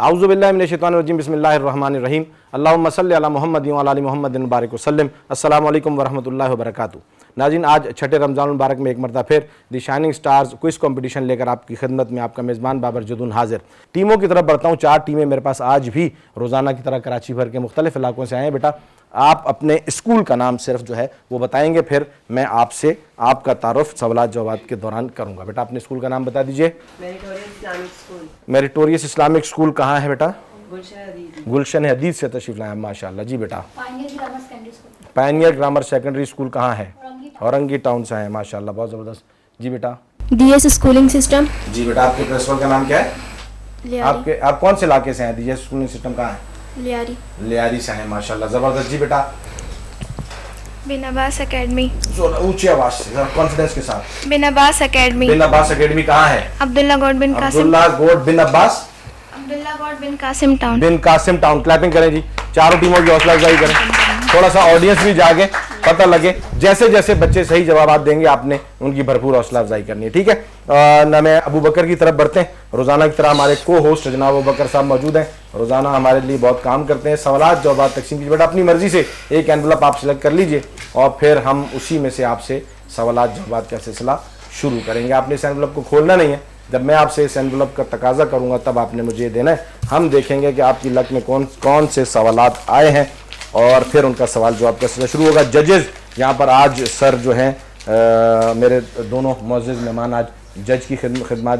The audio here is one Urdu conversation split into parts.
اعوذ باللہ من الشیطان الرجیم بسم اللہ الرحمن الرحیم اللہم صلی علی محمد وعلی آل محمد مبارک وسلم. السلام علیکم ورحمۃ اللہ وبرکاتہ. ناظرین، آج چھٹے رمضان المبارک میں ایک مرتبہ پھر دی شائننگ سٹارز کوئز کمپٹیشن لے کر آپ کی خدمت میں آپ کا میزبان بابر جدون حاضر. ٹیموں کی طرف بڑھتا ہوں. 4 ٹیمیں میرے پاس آج بھی روزانہ کی طرح کراچی بھر کے مختلف علاقوں سے آئے ہیں. بیٹا آپ اپنے اسکول کا نام صرف جو ہے وہ بتائیں گے، پھر میں آپ سے آپ کا تعارف سوالات جوابات کے دوران کروں گا. بیٹا اپنے اسکول کا نام بتا دیجئے. میریٹوریس اسلامک اسکول کہاں ہے بیٹا؟ گلشن حدیث سے تشریف لائے. ماشاءاللہ. جی بیٹا. پائنیئر گرامر سیکنڈری اسکول کہاں ہے؟ اورنگی ٹاؤن سے ہیں. ماشاءاللہ، بہت زبردست. جی بیٹا. D S schooling system. جی بیٹا آپ کے پرنسپل کا نام کیا ہے؟ آپ کون سے علاقے سے ہیں؟ ڈی ایس اسکولنگ سسٹم کہاں ہے؟ لیاری سے ہیں. ماشاءاللہ، زبردست. جی بیٹا. بن عباس اکیڈمی. اونچی آواز سے، کانفیڈنس کے ساتھ. بن عباس اکیڈمی. بن عباس اکیڈمی کہاں ہے؟ عبداللہ گوڈ بن قاسم. عبداللہ گوڈ بن عباس. عبداللہ گوڈ بن قاسم ٹاؤن. بن قاسم ٹاؤن. کلیپنگ کریں جی. چاروں ٹیموں کی حوصلہ افزائی کریں. تھوڑا سا آڈینس بھی جاگے، پتہ لگے. جیسے جیسے بچے صحیح جوابات دیں گے آپ نے ان کی بھرپور حوصلہ افزائی کرنی ہے. ٹھیک ہے. میں ابو بکر کی طرف بڑھتے ہیں. روزانہ کی طرح ہمارے کو ہوسٹ جناب ابو بکر صاحب موجود ہیں. روزانہ ہمارے لیے بہت کام کرتے ہیں. سوالات جوابات تقسیم کیجیے. بیٹا اپنی مرضی سے ایک انویلپ آپ سلیکٹ کر لیجئے اور پھر ہم اسی میں سے آپ سے سوالات جوابات کا سلسلہ شروع کریں گے. آپ نے اس انویلپ کو کھولنا نہیں ہے. جب میں آپ سے اس انویلپ کا تقاضا کروں گا تب آپ نے مجھے دینا ہے. ہم دیکھیں گے کہ آپ کی لک میں کون سے سوالات آئے ہیں اور پھر ان کا سوال جواب کا سلسلہ شروع ہوگا. ججز یہاں پر آج سر جو ہیں میرے دونوں معزز مہمان آج ججز کی خدمات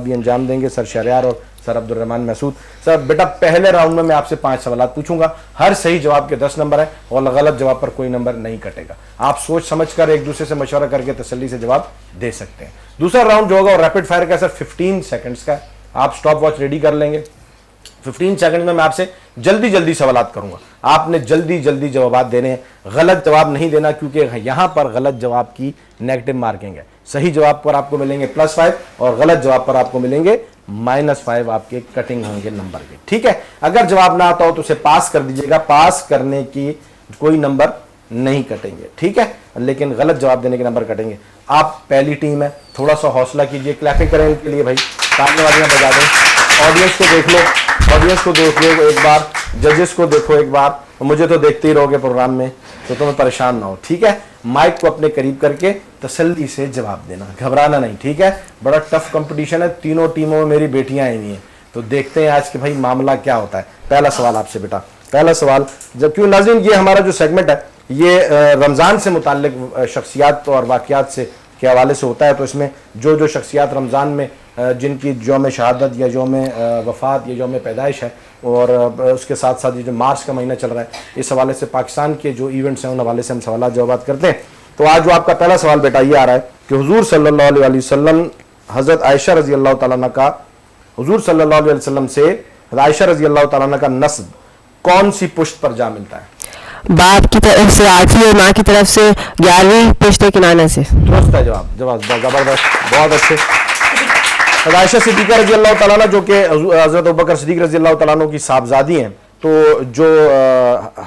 بھی انجام دیں گے. سر شہریار اور سر عبد الرحمن مسعود. سر بیٹا پہلے راؤنڈ میں آپ سے 5 سوالات پوچھوں گا. ہر صحیح جواب کے 10 نمبر ہیں اور غلط جواب پر کوئی نمبر نہیں کٹے گا. آپ سوچ سمجھ کر ایک دوسرے سے مشورہ کر کے تسلی سے جواب دے سکتے ہیں. دوسرا راؤنڈ جو ہوگا وہ ریپڈ فائر کا. سر 15 سیکنڈز کا ہے. آپ سٹاپ واچ ریڈی کر لیں گے. 15 سیکنڈ میں آپ سے جلدی سوالات کروں گا. آپ نے جلدی جوابات دینے ہیں. غلط جواب نہیں دینا کیونکہ یہاں پر غلط جواب کی نیگیٹو مارکنگ ہے. صحیح جواب پر آپ کو ملیں گے +5 اور غلط جواب پر آپ کو ملیں گے -5. آپ کے کٹنگ ہوں گے نمبر کے. ٹھیک ہے. اگر جواب نہ آتا ہو تو اسے پاس کر دیجیے گا. پاس کرنے کی کوئی نمبر نہیں کٹیں گے. ٹھیک ہے. لیکن غلط جواب دینے کے نمبر کٹیں گے. آپ پہلی ٹیم ہے، تھوڑا سا حوصلہ کیجیے. کلیپنگ کریں ان کے لیے بھائی. تالیاں والیاں بجا دیں. آڈینس کو دیکھ لو ایک بار. ججز کو دیکھو ایک بار. مجھے تو دیکھتے ہی رہو گے پروگرام میں تو تمہیں پریشان نہ ہو. ٹھیک ہے. مائک کو اپنے قریب کر کے تسلی سے جواب دینا، گھبرانا نہیں. ٹھیک ہے. بڑا ٹف کمپٹیشن ہے. تینوں ٹیموں میں میری بیٹیاں آئی ہوئی ہیں تو دیکھتے ہیں آج کے بھائی معاملہ کیا ہوتا ہے. پہلا سوال آپ سے بیٹا. پہلا سوال کیوں ناظرین یہ ہمارا جو سیگمنٹ ہے یہ رمضان سے متعلق شخصیات اور واقعات سے کے حوالے سے ہوتا ہے. تو اس میں جو شخصیات رمضان میں جن کی یوم شہادت یا یوم وفات یا یوم پیدائش ہے اور اس کے ساتھ ساتھ یہ جو مارچ کا مہینہ چل رہا ہے اس حوالے سے پاکستان کے جو ایونٹس ہیں ان حوالے سے ہم سوالات جوابات کرتے ہیں. تو آج جو آپ کا پہلا سوال بیٹا یہ آ رہا ہے کہ حضور صلی اللہ علیہ وسلم حضرت عائشہ رضی اللہ تعالیٰ عنہ کا حضور صلی اللہ علیہ وسلم سے عائشہ رضی اللہ تعالیٰ عنہ کا نسب کون سی پشت پر جا ملتا ہے؟ باپ کی طرف سے 8ویں اور ماں کی طرف سے 11ویں پشت کنانہ سے. درست ہے جواب. زبردست. بہت اچھے. عائشہ صدیقہ رضی اللہ تعالیٰ عنہ جو کہ حضرت ابوبکر صدیق رضی اللہ تعالیٰ عنہ کی صاحبزادی ہیں تو جو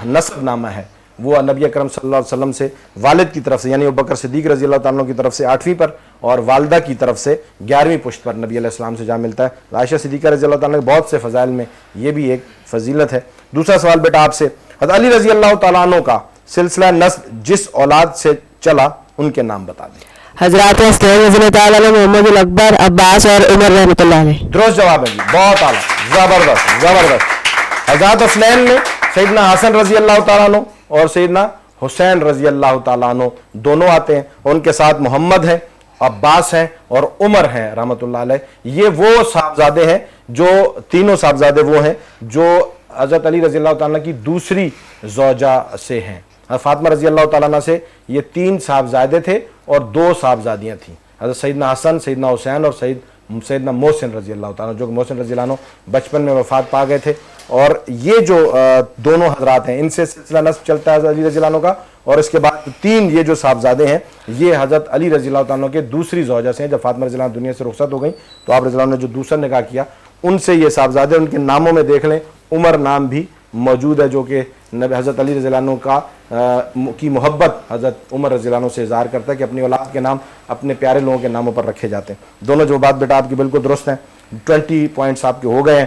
نسب نامہ ہے وہ نبی اکرم صلی اللہ علیہ وسلم سے والد کی طرف سے یعنی ابوبکر صدیق رضی اللہ تعالیٰ عنہ کی طرف سے 8ویں پر اور والدہ کی طرف سے 11ویں پشت پر نبی علیہ السلام سے جا ملتا ہے. عائشہ صدیقہ رضی اللہ تعالیٰ عنہ کے بہت سے فضائل میں یہ بھی ایک فضیلت ہے. دوسرا سوال بیٹا آپ سے. حضرت علی رضی اللہ تعالیٰ عنہ کا سلسلہ نسب جس اولاد سے چلا ان کے نام بتا دیں. حضرات حسین رضی اللہ تعالیٰ عنہ، محمد الاکبر، عباس اور عمر رحمۃ اللہ علیہ. درست جواب ہے جی. بہت اعلیٰ. زبردست. حضرت حسنین میں سیدنا حسن رضی اللہ تعالیٰ عنہ اور سیدنا حسین رضی اللہ تعالیٰ عنہ دونوں آتے ہیں. ان کے ساتھ محمد ہیں، عباس ہیں اور عمر ہیں رحمۃ اللہ علیہ. یہ وہ صاحبزادے ہیں جو تینوں صاحبزادے وہ ہیں جو حضرت علی رضی اللہ تعالیٰ عنہ کی دوسری زوجہ سے ہیں. فاطمہ رضی اللہ تعالیٰ عنہ سے یہ 3 صاحبزادے تھے اور 2 صاحبزادیاں تھیں. حضرت سیدنا حسن، سیدنا حسین اور سیدنا محسن رضی اللہ تعالیٰ عنہ جو کہ محسن رضی اللہ عنہ بچپن میں وفات پا گئے تھے. اور یہ جو دونوں حضرات ہیں ان سے سلسلہ نسب چلتا ہے حضرت علی رضی اللہ عنہ کا. اور اس کے بعد 3 یہ جو صاحبزادے ہیں یہ حضرت علی رضی اللہ تعالیٰ عنہ کے دوسری زوجہ سے ہیں. جب فاطمہ رضی اللہ عنہ دنیا سے رخصت ہو گئیں تو آپ رضی اللہ عنہ نے جو دوسرا نکاح کیا ان سے یہ صاحبزادے. ان کے ناموں میں دیکھ لیں عمر نام بھی موجود ہے جو کہ حضرت علی رضی اللہ عنہ کا کی محبت حضرت عمر رضی اللہ عنہ سے اظہار کرتا ہے کہ اپنی اولاد کے نام اپنے پیارے لوگوں کے ناموں پر رکھے جاتے ہیں. دونوں جو بات بیٹا آپ کی بالکل درست ہیں. 20 پوائنٹس آپ کے ہو گئے ہیں.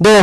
2।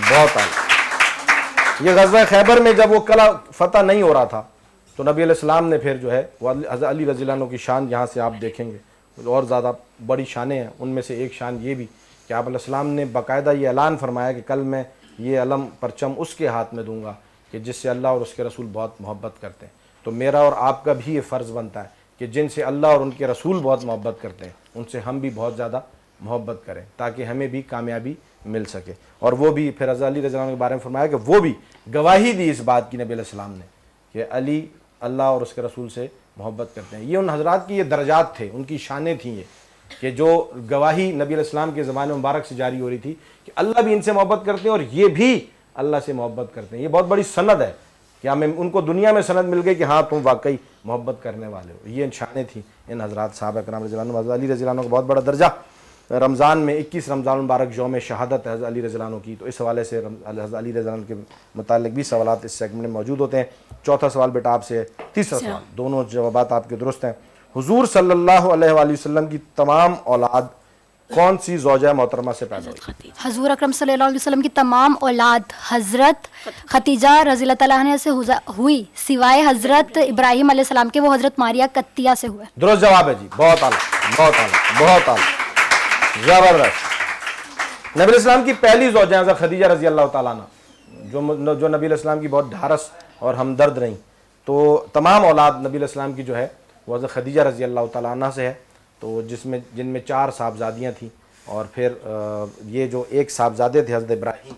بہت اعلیٰ. یہ غزوہ خیبر میں جب وہ قلعہ فتح نہیں ہو رہا تھا تو نبی علیہ السلام نے پھر جو ہے وہ حضرت علی رضی اللہ عنہ کی شان یہاں سے آپ دیکھیں گے اور زیادہ بڑی شانیں ہیں. ان میں سے ایک شان یہ بھی کہ آپ علیہ السلام نے باقاعدہ یہ اعلان فرمایا کہ کل میں یہ علم پرچم اس کے ہاتھ میں دوں گا کہ جس سے اللہ اور اس کے رسول بہت محبت کرتے ہیں. تو میرا اور آپ کا بھی یہ فرض بنتا ہے کہ جن سے اللہ اور ان کے رسول بہت محبت کرتے ہیں ان سے ہم بھی بہت زیادہ محبت کریں تاکہ ہمیں بھی کامیابی مل سکے. اور وہ بھی پھر حضرت علی رضی اللہ عنہ کے بارے میں فرمایا کہ وہ بھی گواہی دی اس بات کی نبی علیہ السلام نے کہ علی اللہ اور اس کے رسول سے محبت کرتے ہیں. یہ ان حضرات کی یہ درجات تھے, ان کی شانیں تھیں یہ کہ جو گواہی نبی علیہ السلام کے زبان مبارک سے جاری ہو رہی تھی کہ اللہ بھی ان سے محبت کرتے ہیں اور یہ بھی اللہ سے محبت کرتے ہیں. یہ بہت بڑی سند ہے کہ ہمیں ان کو دنیا میں سند مل گئی کہ ہاں تم واقعی محبت کرنے والے ہو. یہ شانیں تھیں ان حضرات صحابہ کرام رضی اللہ عنہ. حضرت علی رضی اللہ عنہ کا بہت بڑا درجہ. رمضان میں 21 رمضان مبارک یوم شہادت ہے حضرت علی رضی اللہ عنہ کی, تو اس حوالے سے حضرت علی رضی اللہ عنہ کے متعلق بھی سوالات اس سیگمنٹ میں موجود ہوتے ہیں. چوتھا سوال بیٹا آپ سے, تیسرا سوال, دونوں جوابات آپ کے درست ہیں. حضور صلی اللہ علیہ وآلہ وسلم کی تمام اولاد کون سی زوجہ محترمہ سے پیدا ہوئی؟ حضور اکرم صلی اللہ علیہ وسلم کی تمام اولاد حضرت خدیجہ رضی اللہ تعالیٰ عنہ سے ہوئی سوائے حضرت ابراہیم علیہ السلام کے, وہ حضرت ماریہ قبطیہ سے ہوئے. درست جواب ہے جی, بہت اعلیٰ بہت اعلیٰ بہت اعلیٰ, زبردست. نبی علیہ السلام کی پہلی زوجہ حضرت خدیجہ رضی اللہ تعالیٰ عنہ جو نبی علیہ السلام کی بہت ڈھارس اور ہمدرد رہیں. تو تمام اولاد نبی علیہ السلام کی جو ہے وہ حضرت خدیجہ رضی اللہ تعالیٰ عنہ سے ہے. تو جن میں 4 صاحبزادیاں تھیں اور پھر یہ جو ایک صاحبزادے تھے حضرت ابراہیم,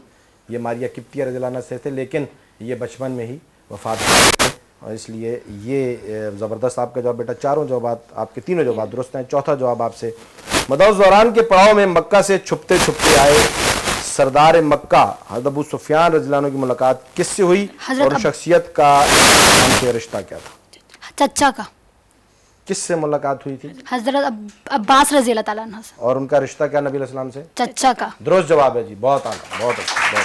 یہ ماریہ قبطیہ رضی اللہ عنہ سے تھے, لیکن یہ بچپن میں ہی وفات ہو گئے اور اس لیے یہ زبردست آپ کا جواب بیٹا. چاروں جوابات آپ کے تینوں جوابات درست ہیں. چوتھا جواب آپ سے, مدعو دوران کے پڑاؤ میں مکہ سے چھپتے چھپتے آئے سردار مکہ حضرت ابو سفیان رضی اللہ عنہ کی ملاقات کس سے ہوئی اور شخصیت کا ان سے رشتہ کیا تھا؟ چچا کا. کس سے ملاقات ہوئی تھی؟ حضرت عباس رضی اللہ تعالیٰ عنہ سے. اور ان کا رشتہ کیا نبی علیہ السلام سے؟ چچا کا. درست جواب ہے جی, بہت اعلیٰ بہت اچھا.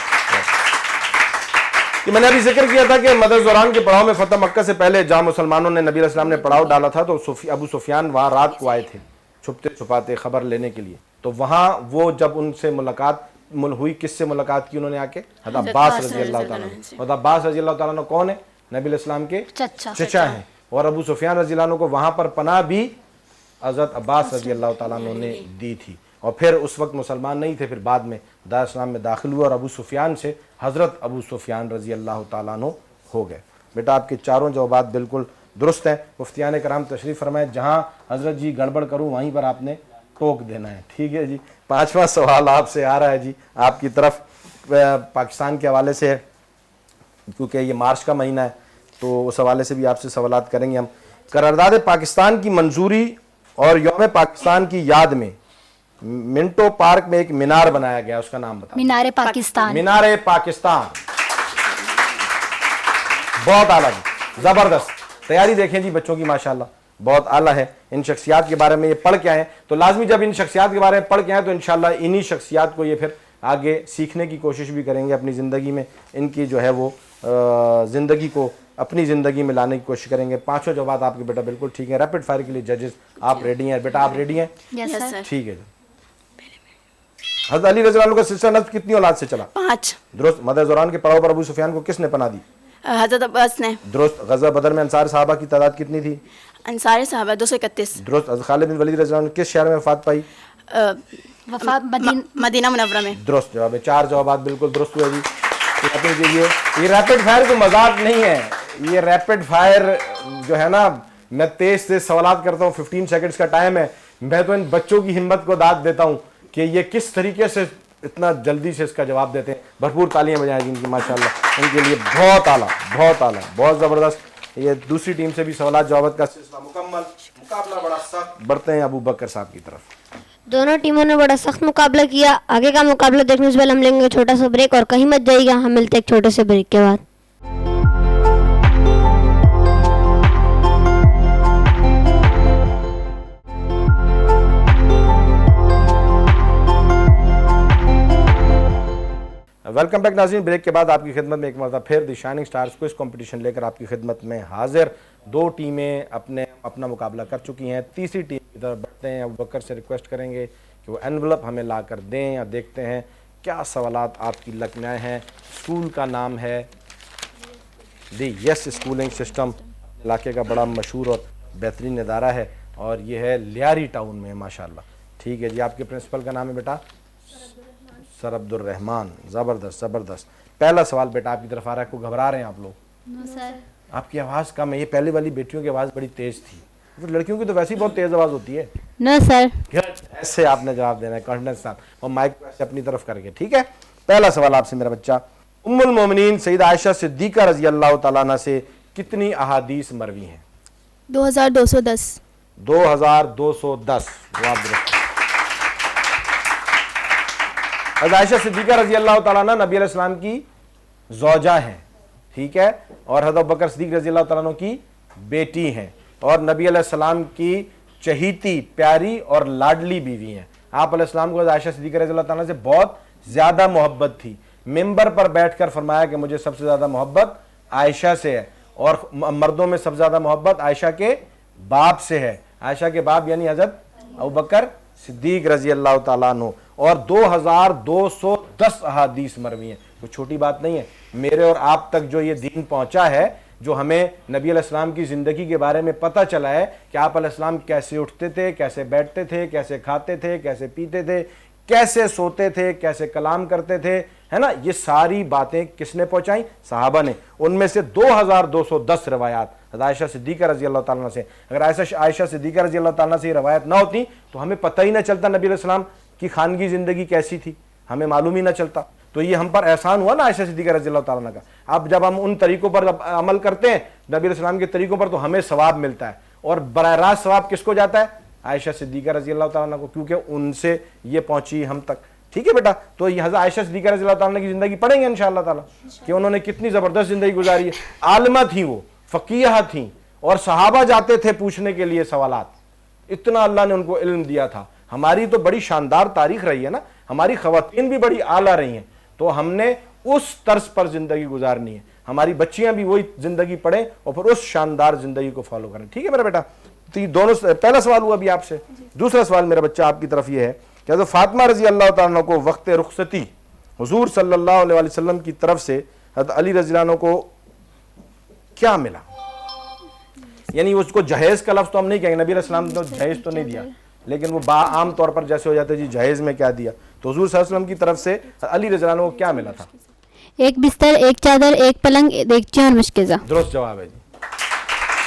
کہ میں نے ابھی ذکر کیا تھا کہ مدعو دوران کے پڑاؤ میں فتح مکہ سے پہلے جہاں مسلمانوں نے نبی علیہ السلام نے پڑاؤ ڈالا تھا تو ابو سفیان وہاں رات کو آئے تھے چھپتے چھپاتے خبر لینے کے لیے. تو وہاں وہ جب ان سے ملاقات ہوئی, کس سے ملاقات کی انہوں نے آ کے؟ حضرت عباس رضی اللہ تعالیٰ عنہ. حضرت عباس رضی اللہ تعالیٰ عنہ کون ہے؟ نبی علیہ السلام کے چچا ہیں. اور ابو سفیان رضی اللہ عنہ کو وہاں پر پناہ بھی حضرت عباس رضی اللہ تعالیٰ عنہ نے دی تھی. اور پھر اس وقت مسلمان نہیں تھے, پھر بعد میں دار اسلام میں داخل ہوئے اور ابو سفیان سے حضرت ابو سفیان رضی اللہ تعالیٰ عنہ ہو گئے. بیٹا آپ کے چاروں جوابات بالکل درست ہیں. مفتیان کرام تشریف فرمائیں, جہاں حضرت جی گڑبڑ کروں وہیں پر آپ نے ٹوک دینا ہے, ٹھیک ہے جی. پانچواں سوال آپ سے آ رہا ہے جی آپ کی طرف, پاکستان کے حوالے سے ہے کیونکہ یہ مارچ کا مہینہ ہے تو اس حوالے سے بھی آپ سے سوالات کریں گے ہم. قرارداد پاکستان کی منظوری اور یوم پاکستان کی یاد میں منٹو پارک میں ایک مینار بنایا گیا, اس کا نام بتائیں. مینار پاکستان. مینار پاکستان, بہت اعلیٰ جی, زبردست. تیاری دیکھیں جی بچوں کی ماشاءاللہ بہت اعلیٰ ہے. ان شخصیات کے بارے میں یہ پڑھ کے آئے تو لازمی جب ان شخصیات کے بارے میں پڑھ کے آئے تو انشاءاللہ انہی شخصیات کو یہ پھر آگے سیکھنے کی کوشش بھی کریں گے اپنی زندگی میں, ان کی جو ہے وہ زندگی کو اپنی زندگی میں لانے کی کوشش کریں گے. پانچوں جوابات آپ کے بیٹا بالکل ٹھیک ہیں. ریپڈ فائر کے لیے ججز آپ ریڈی ہیں؟ بیٹا آپ ریڈی ہیں؟ یس سر. ٹھیک ہے جی. حضرت علی رضی اللہ عنہ کا سلسلہ نسب کتنی اولاد سے چلا؟ 5. درست. مدعو دوران کے پڑاؤ پر ابو سفیان کو کس نے پناہ دی؟ حضرت عباس نے. درست. غزوہ بدر میں انصار صحابہ کی تعداد کتنی تھی؟ انصار صحابہ 231. درست. حضرت خالد بن ولید رضی اللہ عنہ کس شہر میں وفات پائی؟ مدینہ منورہ میں. درست جواب ہے. 4 جوابات بالکل درست ہوئے جی. یہ ریپڈ فائر کو مذاق نہیں ہے, یہ ریپڈ فائر جو ہے نا میں تیز سوالات کرتا ہوں, 15 سیکنڈز کا ٹائم ہے. میں تو ان بچوں کی ہمت کو داد دیتا ہوں کہ یہ کس طریقے سے اتنا جلدی سے اس کا جواب دیتے ہیں. بھرپور تالیاں بجائیں جن کی ماشاءاللہ, ان کے لیے بہت اعلیٰ بہت اعلیٰ بہت زبردست. یہ دوسری ٹیم سے بھی سوالات جوابات کا سلسلہ مکمل. مقابلہ بڑا سخت. بڑھتے ہیں ابو بکر صاحب کی طرف. دونوں ٹیموں نے بڑا سخت مقابلہ کیا. آگے کا مقابلہ دیکھنے سے پہلے ہم لیں گے چھوٹا سا بریک, اور کہیں مت جائیے گا, ہم ملتے ہیں ایک چھوٹے سے بریک کے بعد. ویلکم بیک ناظرین. بریک کے بعد آپ کی خدمت میں ایک مرتبہ پھر دی شائننگ سٹارز کوئز کمپٹیشن لے کر آپ کی خدمت میں حاضر. 2 ٹیمیں اپنا مقابلہ کر چکی ہیں. تیسری ٹیم کی طرف بڑھتے ہیں. ابو بکر سے ریکویسٹ کریں گے کہ وہ انویلپ ہمیں لا کر دیں, یا دیکھتے ہیں کیا سوالات آپ کی لک میں آئے ہیں؟ اسکول کا نام ہے دی یس اسکولنگ سسٹم، علاقے کا بڑا مشہور اور بہترین ادارہ ہے، اور یہ ہے لیاری ٹاؤن میں ماشاءاللہ. ٹھیک ہے جی. آپ کے پرنسپل کا نام ہے بیٹا سر عبد الرحمان. زبردست زبردست. پہلا سوال بیٹا آپ کی طرف آ رہا ہے. کو گھبرا رہے ہیں آپ لوگ؟ آپ کی آواز کم ہے. یہ پہلے والی بیٹیوں کی آواز بڑی تیز تھی، لڑکیوں کی تو ویسے ہی بہت تیز آواز ہوتی ہے. نو سر. ایسے آپ نے جواب دینا ہے کانفیڈنس ساتھ، اور مائک کو ایسے اپنی طرف کر کے. ٹھیک ہے. پہلا سوال آپ سے میرا بچہ، ام المومنین سیدہ عائشہ صدیقہ رضی اللہ تعالیٰ عنہ سے کتنی احادیث مروی ہیں؟ 2210. 2210. جواب درست. حضرت عائشہ صدیقہ رضی اللہ تعالیٰ عنہ نبی علیہ السلام کی زوجہ ہیں. ٹھیک ہے. اور حضرت ابوبکر صدیق رضی اللہ تعالیٰ عنہ کی بیٹی ہیں، اور نبی علیہ السلام کی چہیتی پیاری اور لاڈلی بیوی ہیں. آپ علیہ السلام کو حضرت عائشہ صدیقہ رضی اللہ تعالیٰ عنہ سے بہت زیادہ محبت تھی. ممبر پر بیٹھ کر فرمایا کہ مجھے سب سے زیادہ محبت عائشہ سے ہے، اور مردوں میں سب سے زیادہ محبت عائشہ کے باپ سے ہے. عائشہ کے باپ یعنی حضرت ابوبکر صدیق رضی اللہ تعالیٰ عنہ. اور 2210 احادیث مروی ہیں. کوئی چھوٹی بات نہیں ہے. میرے اور آپ تک جو یہ دین پہنچا ہے، جو ہمیں نبی علیہ السلام کی زندگی کے بارے میں پتہ چلا ہے کہ آپ علیہ السلام کیسے اٹھتے تھے، کیسے بیٹھتے تھے، کیسے کھاتے تھے، کیسے پیتے تھے، کیسے سوتے تھے، کیسے کلام کرتے تھے، ہے نا، یہ ساری باتیں کس نے پہنچائیں؟ صحابہ نے. ان میں سے 2210 روایات حضرت عائشہ صدیقہ رضی اللہ تعالیٰ عنہ سے. اگر عائشہ صدیقہ رضی اللہ تعالیٰ عنہ سے یہ روایت نہ ہوتی تو ہمیں پتہ ہی نہ چلتا نبی علیہ السلام کی خانگی زندگی کیسی تھی، ہمیں معلوم ہی نہ چلتا. تو یہ ہم پر احسان ہوا نا عائشہ صدیقہ رضی اللہ تعالیٰ عنہ کا. اب جب ہم ان طریقوں پر عمل کرتے ہیں نبی علیہ السلام کے طریقوں پر، تو ہمیں ثواب ملتا ہے. اور براہ راست ثواب کس کو جاتا ہے؟ عائشہ صدیقہ رضی اللہ تعالیٰ عنہ کو، کیونکہ ان سے یہ پہنچی ہم تک. ٹھیک ہے بیٹا. تو یہ حضرت عائشہ صدیقہ رضی اللہ تعالیٰ عنہ کی زندگی پڑھیں گے انشاءاللہ تعالیٰ کہ انہوں نے کتنی زبردست زندگی گزاری ہے. عالمہ تھیں وہ، فقیہ تھیں، اور صحابہ جاتے تھے پوچھنے کے لیے سوالات. اتنا اللہ نے ان کو علم دیا تھا. ہماری تو بڑی شاندار تاریخ رہی ہے نا، ہماری خواتین بھی بڑی اعلیٰ رہی ہیں. تو ہم نے اس طرز پر زندگی گزارنی ہے. ہماری بچیاں بھی وہی زندگی پڑھیں اور پھر اس شاندار زندگی کو فالو کریں. ٹھیک ہے میرا بیٹا. تو یہ دونوں، پہلا سوال ہوا ابھی آپ سے. دوسرا سوال میرا بچہ آپ کی طرف یہ ہے کہ حضرت فاطمہ رضی اللہ تعالیٰ عنہ کو وقت رخصتی حضور صلی اللہ علیہ وسلم کی طرف سے حضرت علی رضی اللہ عنہ کو کیا ملا؟ یعنی اس کو جہیز کا لفظ تو ہم نہیں کہیں گے، نبی علیہ السلام نے جہیز تو نہیں دیا، لیکن وہ عام طور پر جیسے ہو جاتا ہے جی جہیز میں کیا دیا. تو حضور صلی اللہ علیہ وسلم کی طرف سے علی رضی اللہ عنہ کو کیا ملا تھا؟ ایک بستر، ایک چادر، ایک پلنگ، دیگچی اور مشکزہ. درست جواب ہے جی.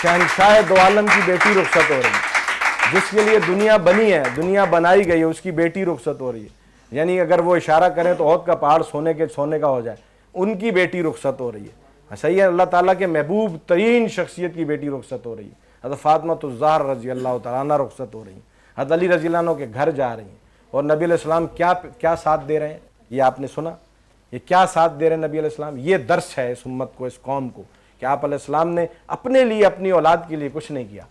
شہنشاہ دو عالم کی بیٹی رخصت ہو رہی ہے، جس کے لیے دنیا بنی ہے، دنیا بنائی گئی ہے، اس کی بیٹی رخصت ہو رہی ہے. یعنی اگر وہ اشارہ کریں تو عہد کا پہاڑ سونے کا ہو جائے. ان کی بیٹی رخصت ہو رہی ہے. صحیح ہے. اللہ تعالیٰ کے محبوب ترین شخصیت کی بیٹی رخصت ہو رہی ہے. حضرت فاطمہ الزہرا رضی اللہ تعالیٰ عنہ رخصت ہو رہی ہیں. حضرت علی رضی اللہ عنہ کے گھر جا رہی ہیں. اور نبی علیہ السلام کیا ساتھ دے رہے ہیں؟ یہ آپ نے سنا. یہ کیا ساتھ دے رہے ہیں نبی علیہ السلام؟ یہ درس ہے اس امت کو، اس قوم کو، کہ آپ علیہ السلام نے اپنے لیے، اپنی اولاد کے لیے کچھ نہیں کیا،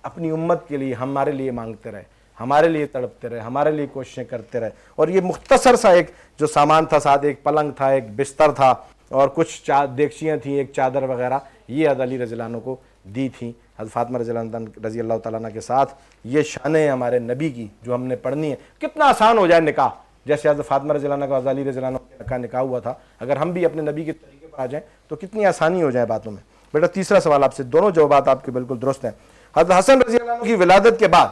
اپنی امت کے لیے، ہمارے لیے مانگتے رہے، ہمارے لیے تڑپتے رہے، ہمارے لیے کوششیں کرتے رہے. اور یہ مختصر سا ایک جو سامان تھا ساتھ، ایک پلنگ تھا، ایک بستر تھا، اور کچھ دیگچیاں تھیں، ایک چادر وغیرہ، یہ حضرت علی رضی اللہ عنہ کو دی تھیں. حضرت فاطمہ رضی اللہ تعالیٰ عنہ کے ساتھ یہ شانیں ہمارے نبی کی جو ہم نے پڑھنی ہے. کتنا آسان ہو جائے نکاح، جیسے حضرت فاطمہ رضی اللہ عنہ کا حضرت علی رضی اللہ عنہ کا نکاح ہوا تھا. اگر ہم بھی اپنے نبی کے طریقے پر آ جائیں تو کتنی آسانی ہو جائے باتوں میں. بیٹا تیسرا سوال آپ سے، دونوں جوابات آپ کے بالکل درست ہیں. حضرت حسن رضی اللہ عنہ کی ولادت کے بعد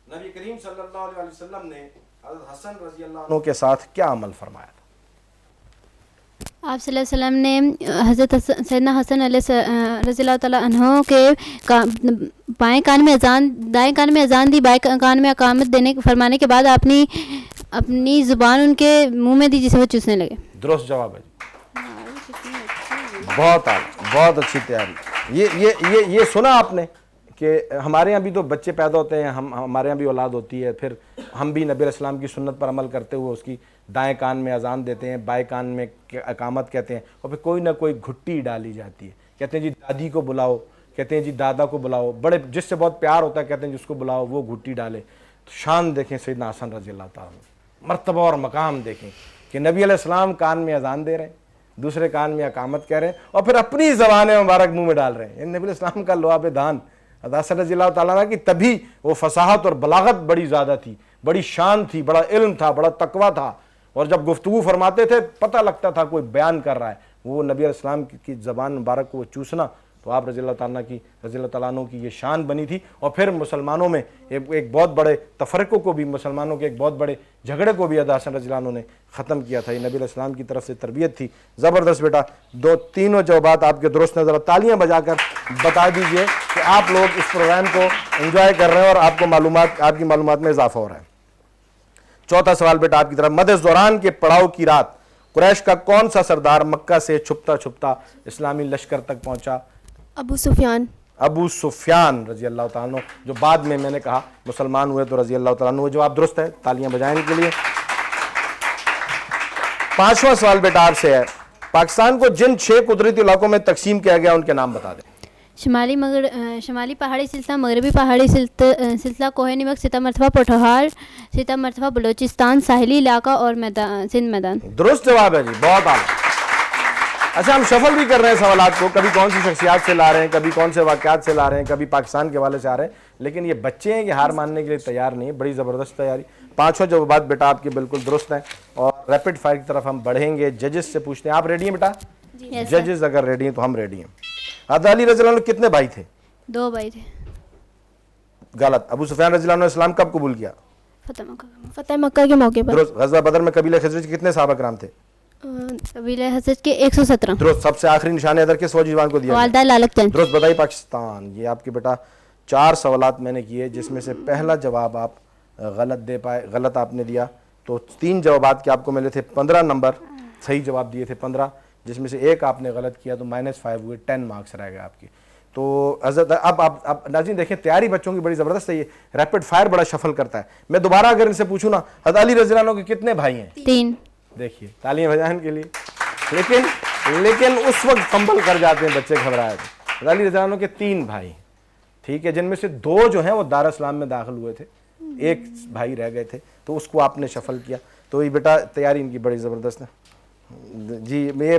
نبی کریم صلی اللہ علیہ وسلم نے حضرت حسن رضی اللہ عنہ کے ساتھ کیا عمل فرمایا تھا؟ آپ صلی اللہ علیہ وسلم نے حضرت سیدنا حسن علیہ رضی اللہ تعالیٰ عنہ کے بائیں کان میں اذان، دائیں کان میں اذان دی، بائیں کان میں اقامت دینے فرمانے کے بعد اپنی زبان ان کے منہ میں دی جسے وہ چوسنے لگے. درست جواب ہے. بہت بہت اچھی تیاری. یہ سنا آپ نے کہ ہمارے یہاں بھی تو بچے پیدا ہوتے ہیں، ہمارے یہاں بھی اولاد ہوتی ہے، پھر ہم بھی نبی علیہ السلام کی سنت پر عمل کرتے ہوئے اس کی دائیں کان میں اذان دیتے ہیں، بائیں کان میں اقامت کہتے ہیں، اور پھر کوئی نہ کوئی گھٹی ڈالی جاتی ہے. کہتے ہیں جی دادی کو بلاؤ، کہتے ہیں جی دادا کو بلاؤ، بڑے جس سے بہت پیار ہوتا ہے کہتے ہیں جس کو بلاؤ وہ گھٹی ڈالے. تو شان دیکھیں سیدنا حسن رضی اللہ تعالیٰ عنہ، مرتبہ اور مقام دیکھیں کہ نبی علیہ السلام کان میں اذان دے رہے ہیں، دوسرے کان میں اقامت کہہ رہے ہیں، اور پھر اپنی زبان مبارک منہ میں ڈال رہے ہیں. نبی علیہ السلام کا لعاب دان حسن رضی اللہ تعالیٰ عنہ کی تبھی وہ فصاحت اور بلاغت بڑی زیادہ تھی، بڑی شان تھی، بڑا علم تھا، بڑا تقویٰ تھا. اور جب گفتگو فرماتے تھے پتہ لگتا تھا کوئی بیان کر رہا ہے. وہ نبی علیہ السلام کی زبان مبارک کو چوسنا تو آپ رضی اللہ تعالیٰ عنہ کی یہ شان بنی تھی. اور پھر مسلمانوں میں ایک بہت بڑے تفرقوں کو بھی, مسلمانوں کے ایک بہت بڑے جھگڑے کو بھی حسن رضی اللہ عنہ نے ختم کیا تھا. یہ نبی علیہ السلام کی طرف سے تربیت تھی. زبردست بیٹا, تینوں جوابات آپ کے درست ہیں. ذرا تالیاں بجا کر بتا دیجئے کہ آپ لوگ اس پروگرام کو انجوائے کر رہے ہیں اور آپ کی معلومات میں اضافہ ہو رہا ہے. چوتھا سوال بیٹا آپ کی طرف. مد دوران کے پڑاؤ کی رات قریش کا کون سا سردار مکہ سے چھپتا چھپتا اسلامی لشکر تک پہنچا؟ ابو سفیان. ابو سفیان رضی اللہ تعالیٰ عنہ, جو بعد میں نے کہا مسلمان ہوئے تو رضی اللہ تعالیٰ عنہ. وہ جواب درست ہے, تالیاں بجائیں ان کے لیے. پانچواں سوال بیٹا آپ سے ہے. پاکستان کو جن 6 قدرتی علاقوں میں تقسیم کیا گیا ان کے نام بتا دیں. شمالی پہاڑی سلسلہ, مغربی پہاڑی سلسلہ, کوہ نمک, 7 مرتبہ پوٹھوہار, 7 مرتبہ بلوچستان, ساحلی علاقہ اور سندھ میدان. درست جواب ہے جی, بہت اعلیٰ. اچھا, ہم شفل بھی کر رہے ہیں سوالات کو, کبھی کون سی شخصیات سے لا رہے ہیں, کبھی کون سے واقعات سے لا رہے ہیں, کبھی پاکستان کے حوالے سے آ رہے ہیں, لیکن یہ بچے ہیں کہ ہار ماننے کے لیے تیار نہیں ہے. بڑی زبردست تیاری. پانچوں جوابات بیٹا آپ کے بالکل درست ہیں. اور ریپڈ فائر کی طرف ہم بڑھیں گے. ججز سے پوچھتے ہیں, آپ ریڈی ہیں بیٹا؟ ججز اگر ریڈی ہیں تو ہم ریڈی ہیں. حضرت علی رضی اللہ عنہ کتنے بھائی تھے؟ 2 بھائی تھے. غلط. ابو سفیان رضی اللہ عنہ اسلام کب قبول کیا؟ فتح مکہ کے موقع پر. درست. غزوہ بدر میں قبیلہ خزرج کے کتنے صحابہ کرام تھے؟ قبیلہ حضرت کے 117. درست. سب سے آخری نشان حیدر کس فوجی جوان کو دیا؟ والدہ لالک چند. درست. بتائی پاکستان. یہ آپ کے بیٹا 4 سوالات میں نے کیے, جس میں سے پہلا جواب آپ غلط دے پائے, غلط آپ نے دیا. تو 3 جوابات کے آپ کو ملے تھے 15 نمبر, صحیح جواب دیے تھے 15, جس میں سے ایک آپ نے غلط کیا تو -5 ہوئے, 10 مارکس رہ گئے آپ کے. تو حضرت اب ناظرین دیکھیں, تیاری بچوں کی بڑی زبردست ہے. یہ ریپڈ فائر بڑا شفل کرتا ہے. میں دوبارہ اگر ان سے پوچھوں نا, حضرت علی رضی اللہ عنہ کے کتنے بھائی ہیں؟ 3. دیکھیے, تالیاں بجائیں کے لیے. لیکن اس وقت فمبل کر جاتے ہیں بچے, گھبرائے تھے. حضرت علی رضی اللہ عنہ کے 3 بھائی, ٹھیک ہے, جن میں سے 2 جو ہیں وہ دار اسلام میں داخل ہوئے تھے, ایک بھائی رہ گئے تھے, تو اس کو آپ نے شفل کیا. تو یہ بیٹا تیاری ان کی بڑی زبردست ہے جی. میں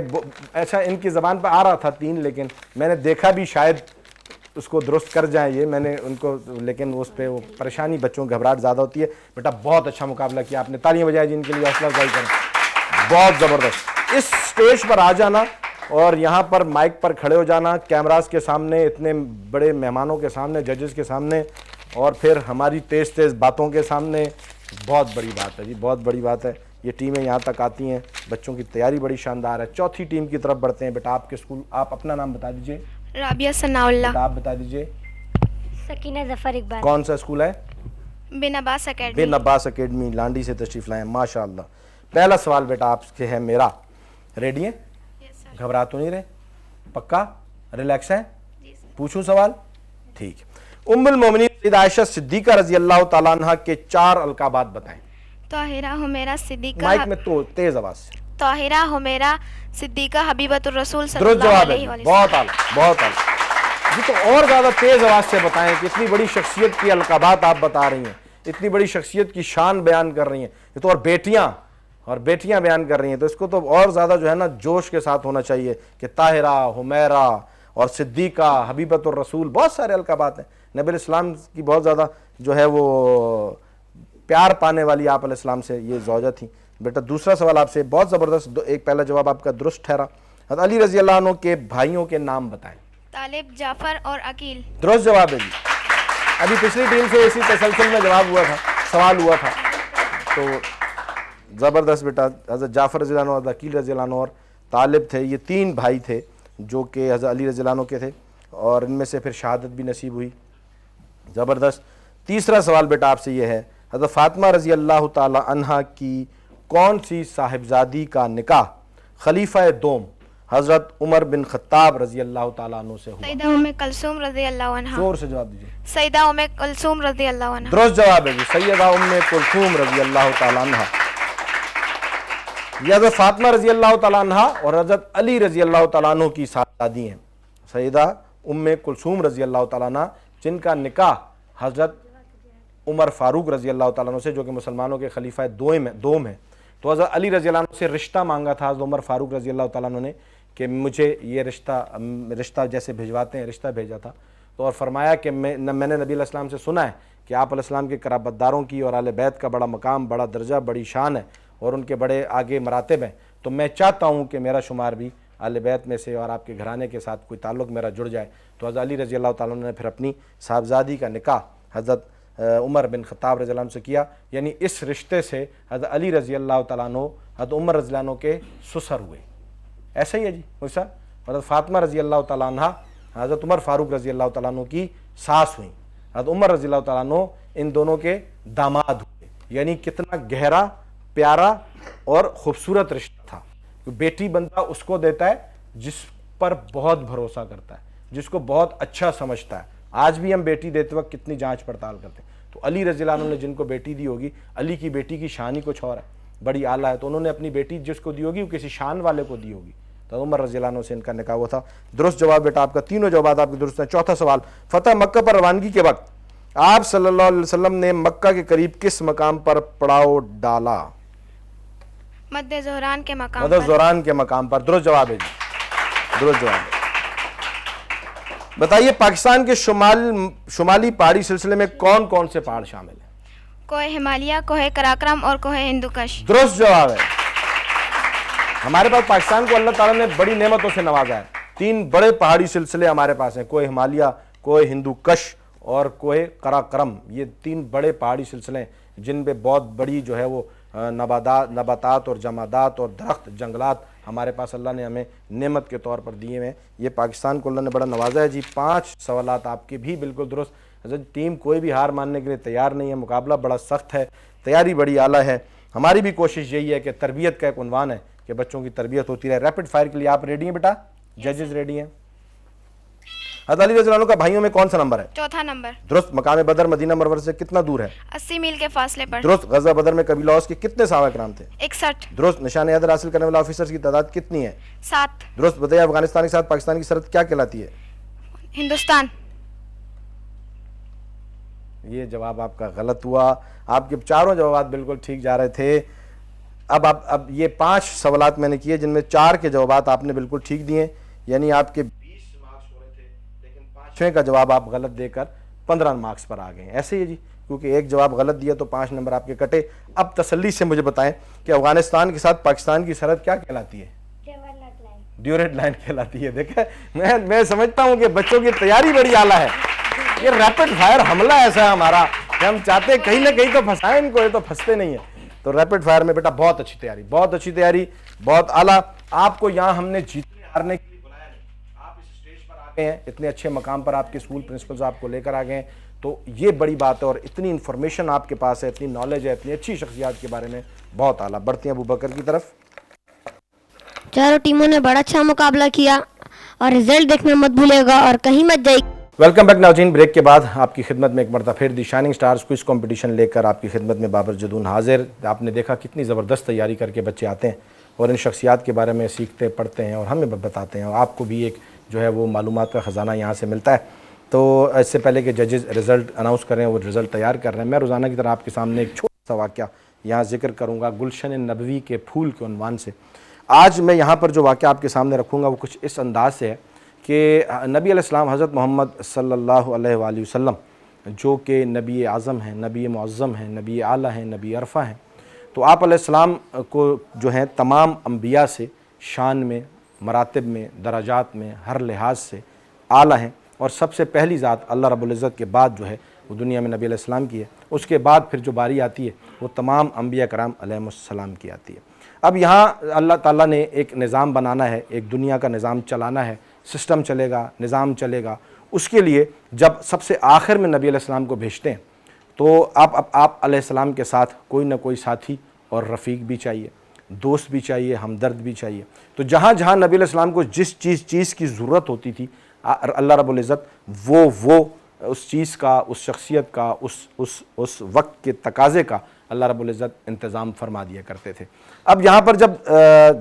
اچھا, ان کی زبان پہ آ رہا تھا 3, لیکن میں نے دیکھا بھی شاید اس کو درست کر جائیں یہ, میں نے ان کو, لیکن اس پہ وہ پریشانی, بچوں گھبراہٹ زیادہ ہوتی ہے. بیٹا بہت اچھا مقابلہ کیا آپ نے, تالیاں بجائیں جن کے لیے, حوصلہ افزائی کریں. بہت زبردست. اس سٹیج پر آ جانا اور یہاں پر مائک پر کھڑے ہو جانا, کیمراز کے سامنے, اتنے بڑے مہمانوں کے سامنے, ججز کے سامنے, اور پھر ہماری تیز تیز باتوں کے سامنے, بہت بڑی بات ہے جی, بہت بڑی بات ہے. یہ ٹیمیں یہاں تک آتی ہیں, بچوں کی تیاری بڑی شاندار ہے. چوتھی ٹیم کی طرف بڑھتے ہیں. بیٹا آپ کے اسکول, آپ اپنا نام بتا دیجئے. رابعہ ثناء اللہ. آپ بتا دیجئے. سکینہ ظفر اقبال. کون سا اسکول ہے؟ بن عباس اکیڈمی. بن عباس اکیڈمی, لانڈی سے تشریف لائے ہیں, ماشاء اللہ. پہلا سوال بیٹا آپ سے ہے میرا. ریڈی ہیں؟ گھبرا تو نہیں رہے؟ پکا ریلیکس ہیں؟ پوچھوں سوال؟ ٹھیک. ام المومنین سیدہ عائشہ صدیقہ رضی اللہ تعالیٰ عنہ کے 4 القابات بتائیں. طاہرہ, حمیرہ, صدیقہ. مائک میں تو تیز آواز سے. طاہرہ, حمیرہ, صدیقہ, حبیبۃ الرسول صلی درست اللہ جواب علیہ ہے, وسلم. بہت اعلیٰ, بہت اعلیٰ جی. تو اور زیادہ تیز آواز سے بتائیں کہ اتنی بڑی شخصیت کی القابات آپ بتا رہی ہیں, اتنی بڑی شخصیت کی شان بیان کر رہی ہیں, یہ تو اور بیٹیاں بیان کر رہی ہیں, تو اس کو تو اور زیادہ جو ہے نا جوش کے ساتھ ہونا چاہیے کہ طاہرہ, حمیرہ اور صدیقہ, حبیبۃ الرسول, بہت سارے القابات ہیں. نبی علیہ السلام کی بہت زیادہ جو ہے وہ پیار پانے والی آپ علیہ السلام سے یہ زوجہ تھیں. بیٹا دوسرا سوال آپ سے بہت زبردست, ایک پہلا جواب آپ کا درست ٹھہرا. حضرت علی رضی اللہ عنہ کے بھائیوں کے نام بتائیں. طالب, جعفر اور عقیل. درست جواب ہے جی. ابھی پچھلی ٹیم سے اسی تسلسل میں جواب ہوا تھا, سوال ہوا تھا. تو زبردست بیٹا. حضرت جعفر رضی اللہ عنہ, حضرت عقیل رضی اللہ عنہ اور طالب تھے, یہ 3 بھائی تھے جو کہ حضرت علی رضی اللہ عنہ کے تھے, اور ان میں سے پھر شہادت بھی نصیب ہوئی. زبردست. تیسرا سوال بیٹا آپ سے یہ ہے, حضرت فاطمہ رضی اللہ تعالی عنہ کی کون سی صاحبزادی کا نکاح خلیفہ دوم حضرت عمر بن خطاب رضی اللہ تعالیٰ عنہ سے ہوا؟ سیدہ ام کلثوم رضی اللہ عنہا. زور سے جواب دیجیے. سیدہ ام کلثوم رضی اللہ عنہا. درست جواب ہے جی, سیدہ ام کلثوم رضی اللہ تعالیٰ عنہ. یہ حضرت فاطمہ رضی اللہ تعالیٰ عنہ اور حضرت علی رضی اللہ تعالیٰ عنہ کی صاحبزادی ہیں. سیدہ ام کلثوم رضی اللہ تعالیٰ عنہ, جن کا نکاح حضرت عمر فاروق رضی اللہ تعالیٰ عنہ سے, جو کہ مسلمانوں کے خلیفہ دوم ہیں. تو حضرت علی رضی اللہ عنہ سے رشتہ مانگا تھا حضرت عمر فاروق رضی اللہ تعالیٰ عنہ نے کہ مجھے یہ رشتہ جیسے بھجواتے ہیں رشتہ بھیجا تھا. تو اور فرمایا کہ میں نے نبی علیہ السلام سے سنا ہے کہ آپ علیہ السلام کے قرابت داروں کی اور اہل بیت کا بڑا مقام, بڑا درجہ, بڑی شان ہے, اور ان کے بڑے آگے مراتب ہیں، تو میں چاہتا ہوں کہ میرا شمار بھی اہل بیت میں سے اور آپ کے گھرانے کے ساتھ کوئی تعلق میرا جڑ جائے۔ تو حضرت علی رضی اللہ تعالیٰ عنہ نے پھر اپنی صاحبزادی کا نکاح حضرت عمر بن خطاب رضی اللہ عنہ سے کیا، یعنی اس رشتے سے حضرت علی رضی اللہ تعالیٰ عنہ حضرت عمر رضی اللہ عنہ کے سسر ہوئے۔ ایسا ہی ہے جی ویسا، حضرت فاطمہ رضی اللہ تعالیٰ عنہ حضرت عمر فاروق رضی اللہ تعالیٰ عنہ کی ساس ہوئیں، حضرت عمر رضی اللہ تعالیٰ عنہ ان دونوں کے داماد ہوئے۔ یعنی کتنا گہرا، پیارا اور خوبصورت رشتہ تھا۔ بیٹی بندہ اس کو دیتا ہے جس پر بہت بھروسہ کرتا ہے، جس کو بہت اچھا سمجھتا ہے۔ آج بھی ہم بیٹی دیتے وقت کتنی جانچ پڑتال کرتے ہیں۔ تو علی رضی اللہ عنہ نے جن کو بیٹی دی ہوگی، علی کی بیٹی کی شان ہی کچھ اور ہے، بڑی اعلیٰ ہے، تو انہوں نے اپنی بیٹی جس کو دی ہوگی وہ کسی شان والے کو دی ہوگی۔ تو عمر رضی اللہ عنہ سے ان کا نکاح ہوا تھا۔ درست جواب بیٹا آپ کا، تینوں جوابات آپ کے درست ہیں۔ چوتھا سوال، فتح مکہ پر روانگی کے وقت آپ صلی اللہ علیہ وسلم نے مکہ کے قریب کس مقام پر پڑاؤ ڈالا؟ مد زہران کے مقام مدد پر۔ زوران کے مقام پر، درست جواب ہے جی، درست جواب ہے۔ بتائیے پاکستان کے شمالی پہاڑی سلسلے میں کون کون سے پہاڑ شامل ہیں؟ کوہ ہمالیہ، کوہ کراکرم اور کوہ ہندوکش۔ درست جواب ہے۔ ہمارے پاس پاکستان کو اللہ تعالیٰ نے بڑی نعمتوں سے نوازا ہے۔ 3 بڑے پہاڑی سلسلے ہمارے پاس ہیں، کوہ ہمالیہ، کوہ ہندوکش اور کوہ کراکرم۔ یہ 3 بڑے پہاڑی سلسلے ہیں جن پہ بہت بڑی جو ہے وہ نباتات اور جمادات اور درخت، جنگلات ہمارے پاس اللہ نے ہمیں نعمت کے طور پر دیے ہیں۔ یہ پاکستان کو اللہ نے بڑا نوازا ہے جی۔ 5 سوالات آپ کے بھی بالکل درست۔ حضرت ٹیم کوئی بھی ہار ماننے کے لیے تیار نہیں ہے، مقابلہ بڑا سخت ہے، تیاری بڑی اعلیٰ ہے۔ ہماری بھی کوشش یہی ہے کہ تربیت کا ایک عنوان ہے کہ بچوں کی تربیت ہوتی رہے۔ ریپڈ فائر کے لیے آپ ریڈی ہیں بیٹا؟ ججز ریڈی ہیں؟ حضرت علی رضی اللہ عنہ کا بھائیوں میں کون سا نمبر ہے؟ چوتھا نمبر۔ درست۔ مقام بدر مدینہ منورہ سے کتنا دور ہے؟ 80 میل کے فاصلے پر۔ درست۔ غزوہ بدر میں قبیلہ اوس کے کتنے صحابہ کرام تھے؟ 61۔ درست۔ نشان حیدر حاصل کرنے والے آفیسرز کی تعداد کتنی ہے؟ 7۔ درست۔ بتائیے افغانستان کے ساتھ پاکستان کی سرحد کیا کہلاتی ہے؟ ہندوستان۔ یہ جواب آپ کا غلط ہوا۔ آپ کے چاروں جوابات بالکل ٹھیک جا رہے تھے۔ اب یہ 5 سوالات میں نے کیے جن میں 4 کے جوابات آپ نے بالکل ٹھیک دیے، یعنی آپ کے 20 مارکس ہو رہے تھے، لیکن 5ویں کا جواب آپ غلط دے کر 15 مارکس پر آ گئے ہیں۔ ایسے ہی جی، کیونکہ ایک جواب غلط دیا تو 5 نمبر آپ کے کٹے۔ اب تسلی سے مجھے بتائیں کہ افغانستان کے ساتھ پاکستان کی سرحد کیا کہلاتی ہے؟ ڈیورٹ لائن کہلاتی ہے۔ دیکھیں میں سمجھتا ہوں کہ بچوں کی تیاری بڑی اعلیٰ ہے۔ یہ ریپڈ فائر حملہ ایسا ہے ہمارا کہ ہم چاہتے ہیں کہیں نہ کہیں تو پھنسائیں ان کو، یہ تو پھنستے نہیں ہیں۔ تو ریپڈ فائر میں بیٹا بہت اچھی تیاری، بہت اچھی تیاری، بہت اعلیٰ۔ آپ کو یہاں ہم نے جیتنے ہارنے کے لیے بلایا نہیں، آپ اس اسٹیج پر آ گئے ہیں، اتنے اچھے مقام پر آپ کے اسکول پرنسپلز آپ کو لے کر آ گئے ہیں، تو یہ بڑی بات ہے۔ اور اتنی انفارمیشن آپ کے پاس ہے، اتنی نالج ہے، اتنی اچھی شخصیات کے بارے میں، بہت اعلیٰ۔ بڑھتے ہیں ابو بکر کی طرف۔ چاروں ٹیموں نے بڑا اچھا مقابلہ کیا اور رزلٹ دیکھنا مت بھولے گا اور کہیں مت جائے۔ ویلکم بیک ناظرین، بریک کے بعد آپ کی خدمت میں ایک مرتبہ پھر دی شائننگ سٹارز کوئز کمپٹیشن لے کر آپ کی خدمت میں بابر جدون حاضر۔ آپ نے دیکھا کتنی زبردست تیاری کر کے بچے آتے ہیں اور ان شخصیات کے بارے میں سیکھتے پڑھتے ہیں اور ہمیں بتاتے ہیں، اور آپ کو بھی ایک جو ہے وہ معلومات کا خزانہ یہاں سے ملتا ہے۔ تو اس سے پہلے کہ ججز رزلٹ اناؤنس کریں، وہ رزلٹ تیار کر رہے ہیں، میں روزانہ کی طرح آپ کے سامنے ایک چھوٹا سا واقعہ یہاں ذکر کروں گا گلشن نبوی کے پھول کے عنوان سے۔ آج میں یہاں پر جو واقعہ آپ کے سامنے رکھوں گا وہ کچھ اس انداز سے ہے کہ نبی علیہ السلام حضرت محمد صلی اللہ علیہ وآلہ وسلم جو کہ نبی اعظم ہیں، نبی معظم ہیں، نبی اعلیٰ ہیں، نبی عرفہ ہیں، تو آپ علیہ السلام کو جو ہیں تمام انبیاء سے شان میں، مراتب میں، درجات میں، ہر لحاظ سے اعلیٰ ہیں، اور سب سے پہلی ذات اللہ رب العزت کے بعد جو ہے وہ دنیا میں نبی علیہ السلام کی ہے۔ اس کے بعد پھر جو باری آتی ہے وہ تمام انبیاء کرام علیہ السلام کی آتی ہے۔ اب یہاں اللہ تعالیٰ نے ایک نظام بنانا ہے، ایک دنیا کا نظام چلانا ہے، سسٹم چلے گا، نظام چلے گا۔ اس کے لیے جب سب سے آخر میں نبی علیہ السلام کو بھیجتے ہیں تو آپ علیہ السلام کے ساتھ کوئی نہ کوئی ساتھی اور رفیق بھی چاہیے، دوست بھی چاہیے، ہمدرد بھی چاہیے۔ تو جہاں جہاں نبی علیہ السلام کو جس چیز کی ضرورت ہوتی تھی، اللہ رب العزت وہ اس چیز کا، اس شخصیت کا، اس وقت کے تقاضے کا اللہ رب العزت انتظام فرما دیا کرتے تھے۔ اب یہاں پر جب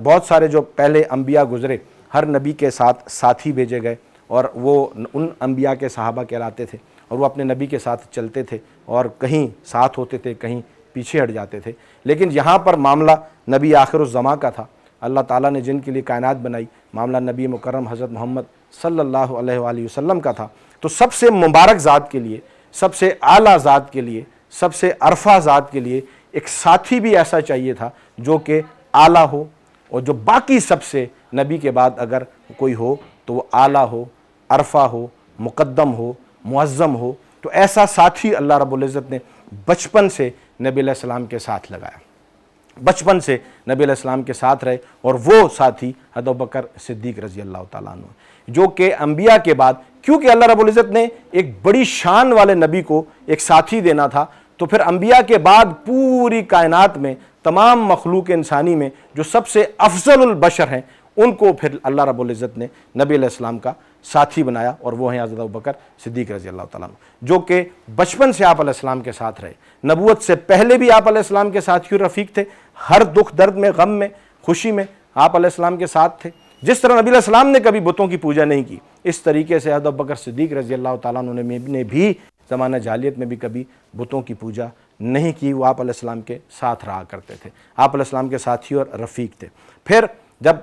بہت سارے جو پہلے انبیاء گزرے، ہر نبی کے ساتھ ساتھی بھیجے گئے اور وہ ان انبیاء کے صحابہ کہلاتے تھے، اور وہ اپنے نبی کے ساتھ چلتے تھے اور کہیں ساتھ ہوتے تھے، کہیں پیچھے ہٹ جاتے تھے۔ لیکن یہاں پر معاملہ نبی آخر الزماں کا تھا، اللہ تعالیٰ نے جن کے لیے کائنات بنائی، معاملہ نبی مکرم حضرت محمد صلی اللہ علیہ وآلہ وسلم کا تھا۔ تو سب سے مبارک ذات کے لیے، سب سے اعلیٰ ذات کے لیے، سب سے عرفہ ذات کے لیے ایک ساتھی بھی ایسا چاہیے تھا جو کہ اعلیٰ ہو, اور جو باقی سب سے نبی کے بعد اگر کوئی ہو تو وہ اعلیٰ ہو, عرفہ ہو, مقدم ہو, معظم ہو. تو ایسا ساتھی اللہ رب العزت نے بچپن سے نبی علیہ السلام کے ساتھ لگایا, بچپن سے نبی علیہ السلام کے ساتھ رہے, اور وہ ساتھی حضرت ابوبکر صدیق رضی اللہ تعالیٰ عنہ, جو کہ انبیاء کے بعد, کیونکہ اللہ رب العزت نے ایک بڑی شان والے نبی کو ایک ساتھی دینا تھا, تو پھر انبیاء کے بعد پوری کائنات میں تمام مخلوق انسانی میں جو سب سے افضل البشر ہیں ان کو پھر اللہ رب العزت نے نبی علیہ السلام کا ساتھی بنایا, اور وہ ہیں حضرت ابوبکر صدیق رضی اللہ تعالیٰ عنہ, جو کہ بچپن سے آپ علیہ السلام کے ساتھ رہے. نبوت سے پہلے بھی آپ علیہ السلام کے ساتھی اور رفیق تھے, ہر دکھ درد میں, غم میں, خوشی میں آپ علیہ السلام کے ساتھ تھے. جس طرح نبی علیہ السلام نے کبھی بتوں کی پوجا نہیں کی, اس طریقے سے حضرت ابوبکر صدیق رضی اللہ تعالیٰ عنہ نے بھی زمانہ جاہلیت میں بھی کبھی بتوں کی پوجا نہیں کی. وہ آپ علیہ السلام کے ساتھ رہا کرتے تھے, آپ علیہ السلام کے ساتھی اور رفیق تھے. پھر جب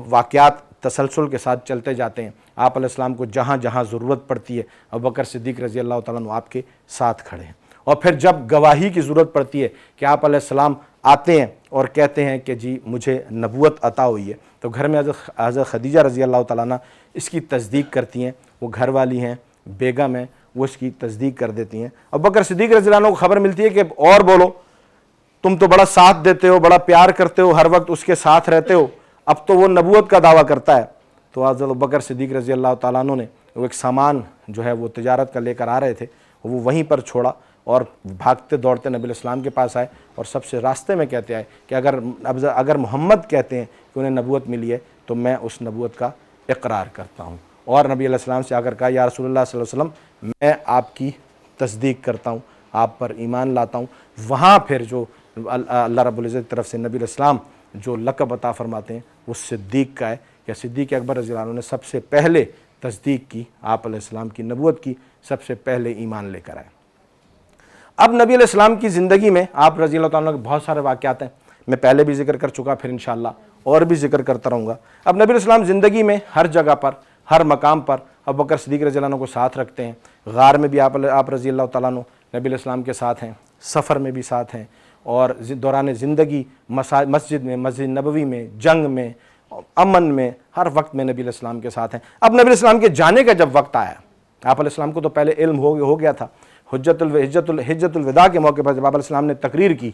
واقعات تسلسل کے ساتھ چلتے جاتے ہیں, آپ علیہ السلام کو جہاں جہاں ضرورت پڑتی ہے ابوبکر صدیق رضی اللہ تعالیٰ عنہ آپ کے ساتھ کھڑے ہیں. اور پھر جب گواہی کی ضرورت پڑتی ہے کہ آپ علیہ السلام آتے ہیں اور کہتے ہیں کہ جی مجھے نبوت عطا ہوئی ہے, تو گھر میں حضرت خدیجہ رضی اللہ تعالیٰ عنہ اس کی تصدیق کرتی ہیں. وہ گھر والی ہیں, بیگم ہیں, وہ اس کی تصدیق کر دیتی ہیں. ابوبکر صدیق رضی اللہ عنہ کو خبر ملتی ہے کہ اور بولو, تم تو بڑا ساتھ دیتے ہو, بڑا پیار کرتے ہو, ہر وقت اس کے ساتھ رہتے ہو, اب تو وہ نبوت کا دعویٰ کرتا ہے. تو حضرت ابوبکر صدیق رضی اللہ تعالیٰ عنہ نے وہ ایک سامان جو ہے وہ تجارت کا لے کر آ رہے تھے, وہ وہیں پر چھوڑا اور بھاگتے دوڑتے نبی علیہ السلام کے پاس آئے, اور سب سے راستے میں کہتے آئے کہ اگر محمد کہتے ہیں کہ انہیں نبوت ملی ہے تو میں اس نبوت کا اقرار کرتا ہوں. اور نبی علیہ السلام سے آ کر کہا یا رسول اللہ صلی اللہ علیہ وسلم میں آپ کی تصدیق کرتا ہوں, آپ پر ایمان لاتا ہوں. وہاں پھر جو اللہ رب العزت کی طرف سے نبی علیہ السلام جو لقب عطا فرماتے ہیں وہ صدیق کا ہے, کہ صدیق اکبر رضی اللہ عنہ نے سب سے پہلے تصدیق کی, آپ علیہ السلام کی نبوت کی, سب سے پہلے ایمان لے کر آئے. اب نبی علیہ السلام کی زندگی میں آپ رضی اللہ تعالیٰ عنہ کے بہت سارے واقعات ہیں, میں پہلے بھی ذکر کر چکا, پھر انشاءاللہ اور بھی ذکر کرتا رہوں گا. اب نبی علیہ السلام زندگی میں ہر جگہ پر, ہر مقام پر ابوبکر صدیق رضی اللہ عنہ کو ساتھ رکھتے ہیں. غار میں بھی آپ رضی اللہ تعالیٰ عنہ نبی علیہ السلام کے ساتھ ہیں, سفر میں بھی ساتھ ہیں, اور دوران زندگی مسجد میں, مسجد نبوی میں, جنگ میں, امن میں, ہر وقت میں نبی علیہ السلام کے ساتھ ہیں. اب نبی علیہ السلام کے جانے کا جب وقت آیا, آپ علیہ السلام کو تو پہلے علم ہو گیا تھا, حجت الوداع کے موقع پر جب آپ علیہ السلام نے تقریر کی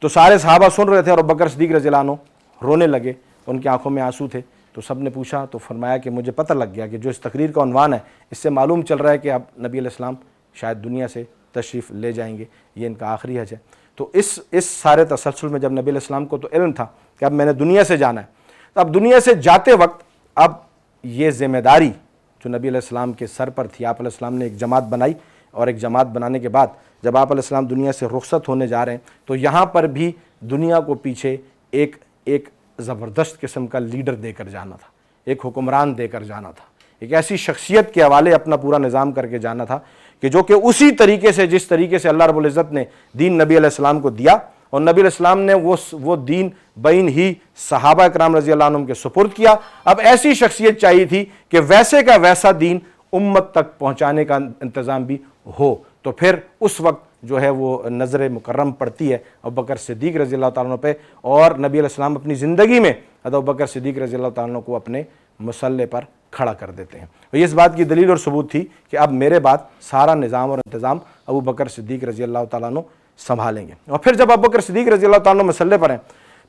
تو سارے صحابہ سن رہے تھے, اور ابوبکر صدیق رضی اللہ عنہ رونے لگے, ان کی آنکھوں میں آنسو تھے. تو سب نے پوچھا, تو فرمایا کہ مجھے پتہ لگ گیا کہ جو اس تقریر کا عنوان ہے اس سے معلوم چل رہا ہے کہ اب نبی علیہ السلام شاید دنیا سے تشریف لے جائیں گے, یہ ان کا آخری حج ہے. تو اس سارے تسلسل میں جب نبی علیہ السلام کو تو علم تھا کہ اب میں نے دنیا سے جانا ہے, تو اب دنیا سے جاتے وقت اب یہ ذمہ داری جو نبی علیہ السلام کے سر پر تھی, آپ علیہ السلام نے ایک جماعت بنائی, اور ایک جماعت بنانے کے بعد جب آپ علیہ السلام دنیا سے رخصت ہونے جا رہے ہیں تو یہاں پر بھی دنیا کو پیچھے ایک زبردست قسم کا لیڈر دے کر جانا تھا, ایک حکمران دے کر جانا تھا, ایک ایسی شخصیت کے حوالے اپنا پورا نظام کر کے جانا تھا کہ جو کہ اسی طریقے سے جس طریقے سے اللہ رب العزت نے دین نبی علیہ السلام کو دیا, اور نبی علیہ السلام نے وہ دین بین ہی صحابہ اکرام رضی اللہ عنہم کے سپرد کیا. اب ایسی شخصیت چاہیے تھی کہ ویسے کا ویسا دین امت تک پہنچانے کا انتظام بھی ہو. تو پھر اس وقت جو ہے وہ نظر مکرم پڑتی ہے ابوبکر صدیق رضی اللہ تعالیٰ عنہ پہ, اور نبی علیہ السلام اپنی زندگی میں حضرت ابوبکر صدیق رضی اللہ تعالیٰ عنہ کو اپنے مسلح پر کھڑا کر دیتے ہیں. اور یہ اس بات کی دلیل اور ثبوت تھی کہ اب میرے بعد سارا نظام اور انتظام ابوبکر صدیق رضی اللہ تعالیٰ عنہ سنبھالیں گے. اور پھر جب ابوبکر صدیق رضی اللہ تعالیٰ عنہ مسلح پر ہیں,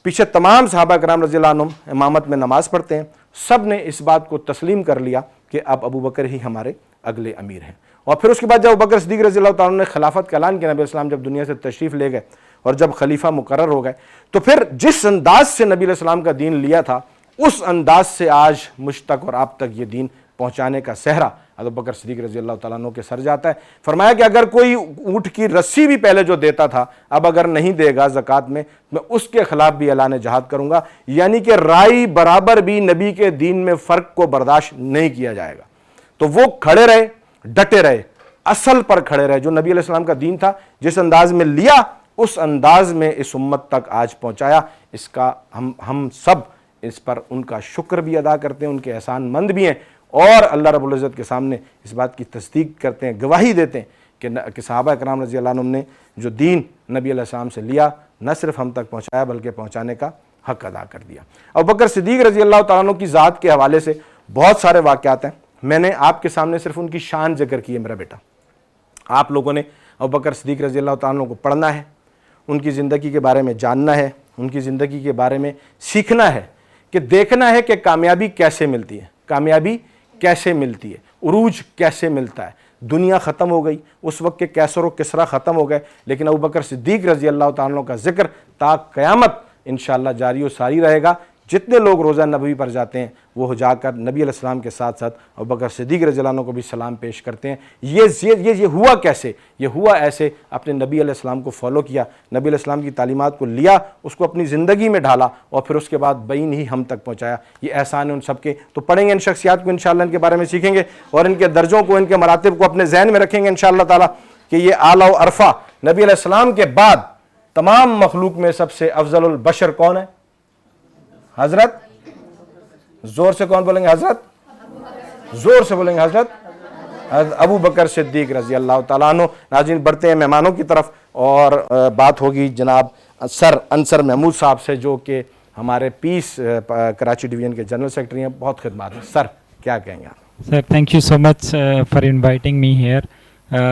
پیچھے تمام صحابہ کرام رضی اللہ عنہم امامت میں نماز پڑھتے ہیں, سب نے اس بات کو تسلیم کر لیا کہ اب ابوبکر ہی ہمارے اگلے امیر ہیں. اور پھر اس کے بعد جب ابوبکر صدیق رضی اللہ تعالیٰ عنہ نے خلافت کا اعلان کیا, نبی السلام جب دنیا سے تشریف لے گئے اور جب خلیفہ مقرر ہو گئے, تو پھر جس انداز سے نبی علیہ السلام کا دین لیا تھا اس انداز سے آج مجھ تک اور آپ تک یہ دین پہنچانے کا صحرا ابوبکر صدیق رضی اللہ تعالیٰ عنہ کے سر جاتا ہے. فرمایا کہ اگر کوئی اونٹ کی رسی بھی پہلے جو دیتا تھا اب اگر نہیں دے گا زکوٰۃ میں اس کے خلاف بھی اعلان جہاد کروں گا, یعنی کہ رائی برابر بھی نبی کے دین میں فرق کو برداشت نہیں کیا جائے گا. تو وہ کھڑے رہے, ڈٹے رہے, اصل پر کھڑے رہے, جو نبی علیہ السلام کا دین تھا جس انداز میں لیا اس انداز میں اس امت تک آج پہنچایا. اس کا ہم سب اس پر ان کا شکر بھی ادا کرتے ہیں, ان کے احسان مند بھی ہیں, اور اللہ رب العزت کے سامنے اس بات کی تصدیق کرتے ہیں, گواہی دیتے ہیں کہ صحابہ کرام رضی اللہ عنہم نے جو دین نبی علیہ السلام سے لیا نہ صرف ہم تک پہنچایا بلکہ پہنچانے کا حق ادا کر دیا. ابوبکر صدیق رضی اللہ تعالیٰ عنہ کی ذات کے حوالے سے بہت سارے واقعات ہیں. میں نے آپ کے سامنے صرف ان کی شان ذکر کی ہے میرا بیٹا. آپ لوگوں نے ابوبکر صدیق رضی اللہ تعالیٰ عنہ کو پڑھنا ہے, ان کی زندگی کے بارے میں جاننا ہے, ان کی زندگی کے بارے میں سیکھنا ہے, کہ دیکھنا ہے کہ کامیابی کیسے ملتی ہے, کامیابی کیسے ملتی ہے, عروج کیسے ملتا ہے. دنیا ختم ہو گئی, اس وقت کے کیسر و کسرا ختم ہو گئے, لیکن ابوبکر صدیق رضی اللہ تعالیٰ عنہ کا ذکر تا قیامت انشاءاللہ جاری و ساری رہے گا. جتنے لوگ روزہ نبوی پر جاتے ہیں وہ جا کر نبی علیہ السلام کے ساتھ ساتھ ابوبکر صدیق رضی اللہ عنہ کو بھی سلام پیش کرتے ہیں. یہ ہوا کیسے؟ یہ ہوا ایسے, اپنے نبی علیہ السلام کو فالو کیا, نبی علیہ السلام کی تعلیمات کو لیا, اس کو اپنی زندگی میں ڈھالا اور پھر اس کے بعد بین ہی ہم تک پہنچایا. یہ احسان ہے ان سب کے. تو پڑھیں گے ان شخصیات کو انشاءاللہ, ان کے بارے میں سیکھیں گے اور ان کے درجوں کو, ان کے مراتب کو اپنے ذہن میں رکھیں گے انشاءاللہ تعالیٰ, کہ یہ اعلیٰ و عرفہ نبی علیہ السلام کے بعد تمام مخلوق میں سب سے افضل البشر کون ہے؟ حضرت, زور سے کون بولیں گے؟ حضرت, زور سے بولیں گے حضرت ابو بکر صدیق رضی اللہ تعالیٰ عنہ. ناظرین بڑھتے ہیں مہمانوں کی طرف اور بات ہوگی جناب سر انصر محمود صاحب سے, جو کہ ہمارے پیس کراچی ڈویژن کے جنرل سیکرٹری ہیں. بہت خدمات ہیں سر, کیا کہیں گے آپ؟ Sir thank you so much for inviting me here.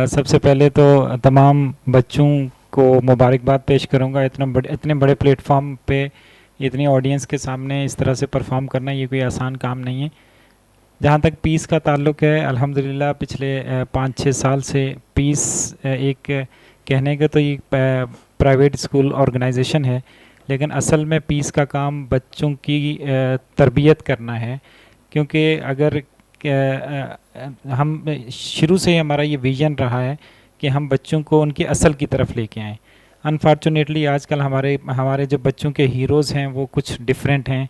سب سے پہلے تو تمام بچوں کو مبارکباد پیش کروں گا. اتنے بڑے پلیٹ فارم پہ اتنی آڈینس کے سامنے اس طرح سے پرفارم کرنا یہ کوئی آسان کام نہیں ہے. جہاں تک پیس کا تعلق ہے, الحمدللہ پچھلے 5-6 سال سے پیس ایک کہنے کا تو یہ پرائیویٹ اسکول آرگنائزیشن ہے, لیکن اصل میں پیس کا کام بچوں کی تربیت کرنا ہے. کیونکہ اگر ہم شروع سے ہمارا یہ ویژن رہا ہے کہ ہم بچوں کو ان کی اصل کی طرف لے کے آئیں. انفارچونیٹلی آج کل ہمارے جو بچوں کے ہیروز ہیں وہ کچھ ڈیفرنٹ ہیں.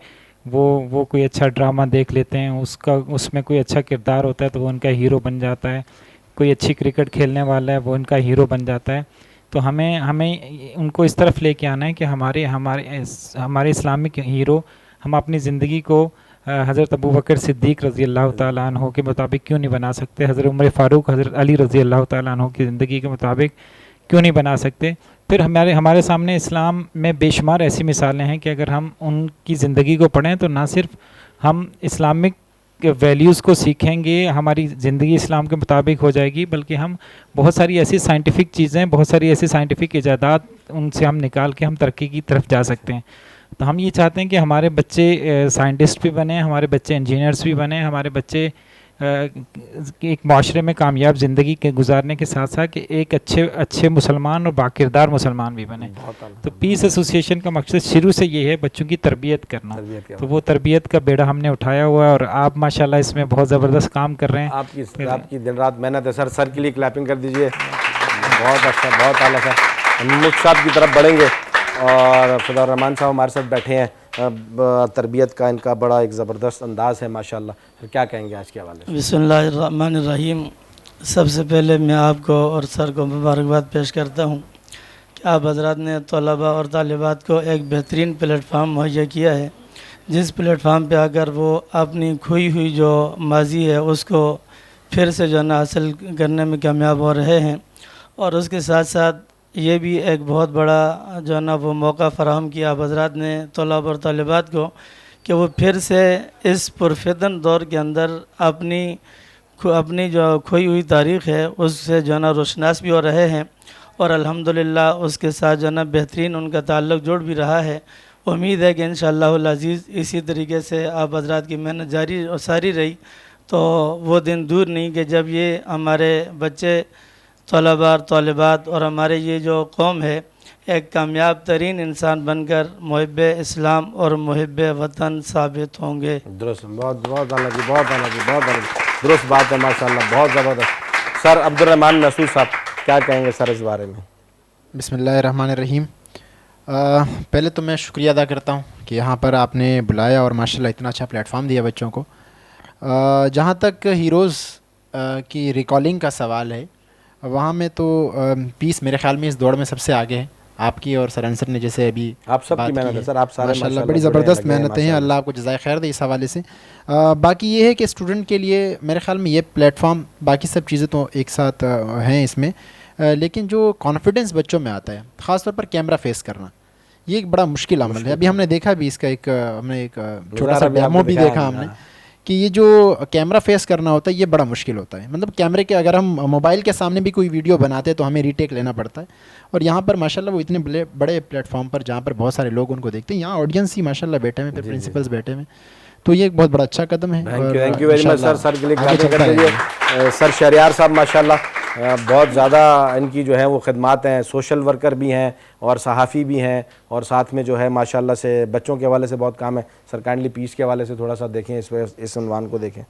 وہ کوئی اچھا ڈرامہ دیکھ لیتے ہیں, اس میں کوئی اچھا کردار ہوتا ہے تو وہ ان کا ہیرو بن جاتا ہے. کوئی اچھی کرکٹ کھیلنے والا ہے وہ ان کا ہیرو بن جاتا ہے. تو ہمیں ان کو اس طرف لے کے آنا ہے کہ ہمارے اسلامک ہیرو ہم اپنی زندگی کو حضرت ابوبکر صدیق رضی اللہ تعالیٰ عنہ کے مطابق کیوں نہیں بنا سکتے, حضرت عمر فاروق, حضرت علی رضی اللہ تعالیٰ عنہ کی زندگی کے مطابق کیوں نہیں بنا سکتے. پھر ہمارے سامنے اسلام میں بے شمار ایسی مثالیں ہیں کہ اگر ہم ان کی زندگی کو پڑھیں تو نہ صرف ہم اسلامک ویلیوز کو سیکھیں گے, ہماری زندگی اسلام کے مطابق ہو جائے گی, بلکہ ہم بہت ساری ایسی سائنٹیفک چیزیں, بہت ساری ایسی سائنٹیفک ایجادات ان سے ہم نکال کے ہم ترقی کی طرف جا سکتے ہیں. تو ہم یہ چاہتے ہیں کہ ہمارے بچے سائنٹسٹ بھی بنیں, ہمارے بچے انجینئرس بھی بنیں, ہمارے بچے ایک معاشرے میں کامیاب زندگی کے گزارنے کے ساتھ ساتھ کہ ایک اچھے مسلمان اور باکردار مسلمان بھی بنیں. تو پیس ایسوسیشن کا مقصد شروع سے یہ ہے بچوں کی تربیت کرنا. تو وہ تربیت کا بیڑا ہم نے اٹھایا ہوا ہے اور آپ ماشاءاللہ اس میں بہت زبردست کام کر رہے ہیں. آپ کی دن رات محنت ہے سر. سر کے لیے کلیپنگ کر دیجئے. بہت اچھا, بہت اعلیٰ سر. ہم مفت صاحب کی طرف بڑھیں گے اور خدا الرحمان صاحب ہمارے ساتھ بیٹھے ہیں. تربیت کا ان کا بڑا ایک زبردست انداز ہے ماشاءاللہ. کیا کہیں گے آج کے حوالے سے؟ بسم اللہ الرحمن الرحیم. سب سے پہلے میں آپ کو اور سر کو مبارکباد پیش کرتا ہوں کہ آپ حضرات نے طلباء اور طالبات کو ایک بہترین پلیٹ فارم مہیا کیا ہے, جس پلیٹ فارم پہ آ کر وہ اپنی کھوئی ہوئی جو ماضی ہے اس کو پھر سے جو ہے نا حاصل کرنے میں کامیاب ہو رہے ہیں. اور اس کے ساتھ ساتھ یہ بھی ایک بہت بڑا جو ہے نا وہ موقع فراہم کیا آپ حضرات نے طلباء اور طالبات کو کہ وہ پھر سے اس پرفتن دور کے اندر اپنی جو کھوئی ہوئی تاریخ ہے اس سے جو ہے نا روشناس بھی ہو رہے ہیں. اور الحمدللہ اس کے ساتھ جو ہے نا بہترین ان کا تعلق جوڑ بھی رہا ہے. امید ہے کہ انشاءاللہ العزیز اسی طریقے سے آپ حضرات کی محنت جاری اور ساری رہی تو وہ دن دور نہیں کہ جب یہ ہمارے بچے طلباء اور طالبات اور ہمارے یہ جو قوم ہے ایک کامیاب ترین انسان بن کر محب اسلام اور محب وطن ثابت ہوں گے. درست, بہت بہت اعلیٰ جی, بہت اعلیٰ جی, بہت اعلیٰ, درست بات ہے ماشاءاللہ, بہت زبردست. سر عبدالرحمان محسود صاحب کیا کہیں گے سر اس بارے میں؟ بسم اللہ الرحمن الرحیم. پہلے تو میں شکریہ ادا کرتا ہوں کہ یہاں پر آپ نے بلایا اور ماشاءاللہ اتنا اچھا پلیٹ فارم دیا بچوں کو. جہاں تک ہیروز کی ریکالنگ کا سوال ہے, وہاں میں تو پیس میرے خیال میں اس دوڑ میں سب سے آگے ہے. آپ کی اور سر انصر نے جیسے ابھی آپ سب بات کی محنت کی ہے سر، آپ سارے ماشاءاللہ ماشاءاللہ بڑی بڑے زبردست لگے ہیں محنتیں ہیں، ماشاءاللہ۔ اللہ آپ کو جزائے خیر دے اس حوالے سے۔ باقی یہ ہے کہ اسٹوڈنٹ کے لیے میرے خیال میں یہ پلیٹ فارم، باقی سب چیزیں تو ایک ساتھ ہیں اس میں، لیکن جو کانفیڈنس بچوں میں آتا ہے، خاص طور پر کیمرہ فیس کرنا، یہ ایک بڑا مشکل عمل ہے۔ ابھی ہم نے دیکھا بھی اس کا ہم نے ایک چھوٹا سا ڈیمو بھی دیکھا ہم نے کہ یہ جو کیمرہ فیس کرنا ہوتا ہے یہ بڑا مشکل ہوتا ہے۔ مطلب کیمرے کے اگر ہم موبائل کے سامنے بھی کوئی ویڈیو بناتے ہیں تو ہمیں ریٹیک لینا پڑتا ہے، اور یہاں پر ماشاءاللہ وہ اتنے بڑے پلیٹ فارم پر جہاں پر بہت سارے لوگ ان کو دیکھتے ہیں، یہاں آڈینس ہی ماشاءاللہ بیٹھے ہوئے، پھر پرنسپلز بیٹھے ہوئے، تو یہ ایک بہت بڑا اچھا قدم ہے۔ تھینک یو ویری مچ سر، سر کے لیے کر دیجیے۔ سر شہریار صاحب ماشاءاللہ بہت زیادہ ان کی جو ہے وہ خدمات ہیں، سوشل ورکر بھی ہیں اور صحافی بھی ہیں، اور ساتھ میں جو ہے ماشاءاللہ سے بچوں کے حوالے سے بہت کام ہے۔ سر کائنڈلی پیس کے حوالے سے تھوڑا سا دیکھیں، اس عنوان کو دیکھیں۔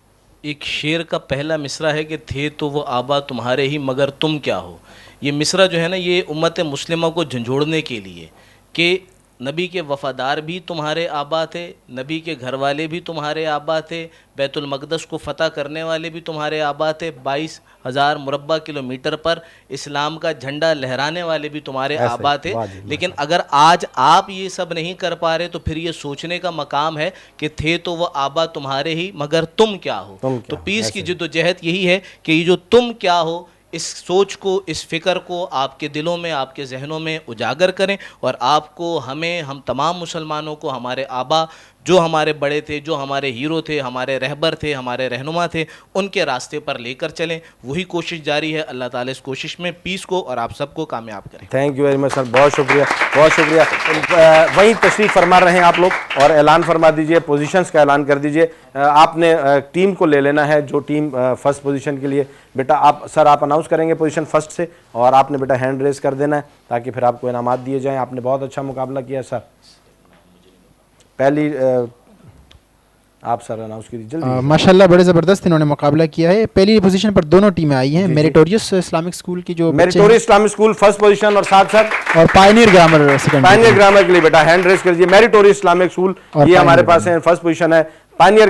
ایک شعر کا پہلا مصرع ہے کہ تھے تو وہ آبا تمہارے ہی مگر تم کیا ہو۔ یہ مصرع جو ہے نا یہ امت مسلمہ کو جھنجھوڑنے کے لیے کہ نبی کے وفادار بھی تمہارے آبا تھے، نبی کے گھر والے بھی تمہارے آبا تھے، بیت المقدس کو فتح کرنے والے بھی تمہارے آبا تھے، 22,000 مربع کلومیٹر پر اسلام کا جھنڈا لہرانے والے بھی تمہارے آبا تھے۔ لیکن اگر آج آپ یہ سب نہیں کر پا رہے تو پھر یہ سوچنے کا مقام ہے کہ تھے تو وہ آبا تمہارے ہی مگر تم کیا ہو۔ تو پیس کی جد و جہد یہی ہے کہ یہ جو تم کیا ہو، اس سوچ کو، اس فکر کو آپ کے دلوں میں، آپ کے ذہنوں میں اجاگر کریں، اور آپ کو، ہمیں، ہم تمام مسلمانوں کو ہمارے آبا جو ہمارے بڑے تھے، جو ہمارے ہیرو تھے، ہمارے رہبر تھے، ہمارے رہنما تھے، ان کے راستے پر لے کر چلیں۔ وہی کوشش جاری ہے، اللہ تعالیٰ اس کوشش میں پیس کو اور آپ سب کو کامیاب کریں۔ تھینک یو ویری مچ سر، بہت شکریہ، بہت شکریہ۔ وہیں تشریف فرما رہے ہیں آپ لوگ، اور اعلان فرما دیجئے، پوزیشنز کا اعلان کر دیجئے۔ آپ نے ٹیم کو لے لینا ہے جو ٹیم فرسٹ پوزیشن کے لیے، بیٹا آپ سر آپ اناؤنس کریں گے پوزیشن فرسٹ سے، اور آپ نے بیٹا ہینڈ ریز کر دینا ہے تاکہ پھر آپ کو انعامات دیے جائیں۔ آپ نے بہت اچھا مقابلہ کیا سر۔ پہلی آپ سر اناؤنس کیجیے جلدی۔ ماشاءاللہ بڑے زبردست انہوں نے مقابلہ کیا ہے۔ پہلی پوزیشن پر دونوں ٹیمیں آئی ہیں، میریٹوریس اسلامک اسکول کی جو میریٹوریس اسلامک اسکول فرسٹ پوزیشن، اور ساتھ ساتھ اور pioneer grammar second. Pioneer grammar کے لیے بیٹا ہینڈ ریز کر دیجیے۔ میریٹوریس اسلامک اسکول یہ ہمارے پاس ہے، فرسٹ پوزیشن ہے۔ پائنیئر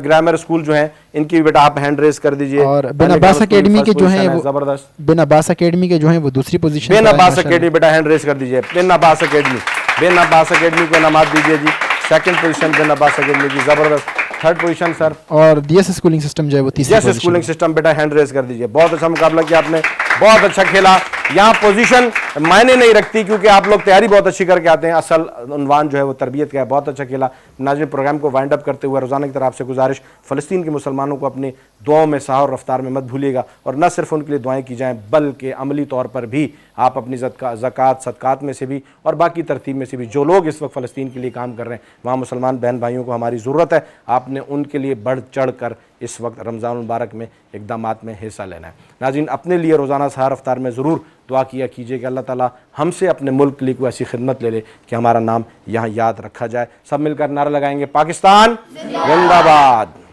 گرامر اسکول جو ہیں ان کی بیٹا آپ ہینڈ ریز کر دیجیے۔ اور بن عباس اکیڈمی کے جو ہیں زبردست، بن عباس اکیڈمی کے جو ہیں وہ دوسری پوزیشن۔ بن عباس اکیڈمی بیٹا ہینڈ ریز کر دیجیے۔ بن عباس اکیڈمی، بن عباس اکیڈمی کو انعامات دیجیے جی۔ سیکنڈ پوزیشن بن عباس اکیڈمی کی، زبردست۔ تھرڈ پوزیشن سر، اور ڈی ایس اسکولنگ سسٹم جو ہے وہ تیسری جیسے اسکولنگ سسٹم بیٹا ہینڈ ریز کر دیجیے۔ بہت اچھا مقابلہ کیا آپ نے، بہت اچھا کھیلا۔ یہاں پوزیشن معنی نہیں رکھتی کیونکہ آپ لوگ تیاری بہت اچھی کر کے آتے ہیں، اصل عنوان جو ہے وہ تربیت کا ہے۔ بہت اچھا کھیلا۔ ناظرین، پروگرام کو وائنڈ اپ کرتے ہوئے روزانہ کی طرح آپ سے گزارش، فلسطین کے مسلمانوں کو اپنی دعاؤں میں سحر اور رفتار میں مت بھولیے گا، اور نہ صرف ان کے لیے دعائیں کی جائیں بلکہ عملی طور پر بھی آپ اپنی زکوٰۃ صدقات میں سے بھی اور باقی ترتیب میں سے بھی، جو لوگ اس وقت فلسطین کے لیے کام کر رہے ہیں وہاں مسلمان بہن بھائیوں کو ہماری ضرورت ہے، آپ نے ان کے لیے بڑھ چڑھ کر اس وقت رمضان المبارک میں اقدامات میں حصہ لینا ہے۔ ناظرین، اپنے لیے روزانہ سحر رفتار میں ضرور دعا کیا کیجیے کہ اللہ تعالیٰ ہم سے اپنے ملک کے لیے کوئی ایسی خدمت لے لے کہ ہمارا نام یہاں یاد رکھا جائے۔ سب مل کر نعرہ لگائیں گے، پاکستان زندہ باد۔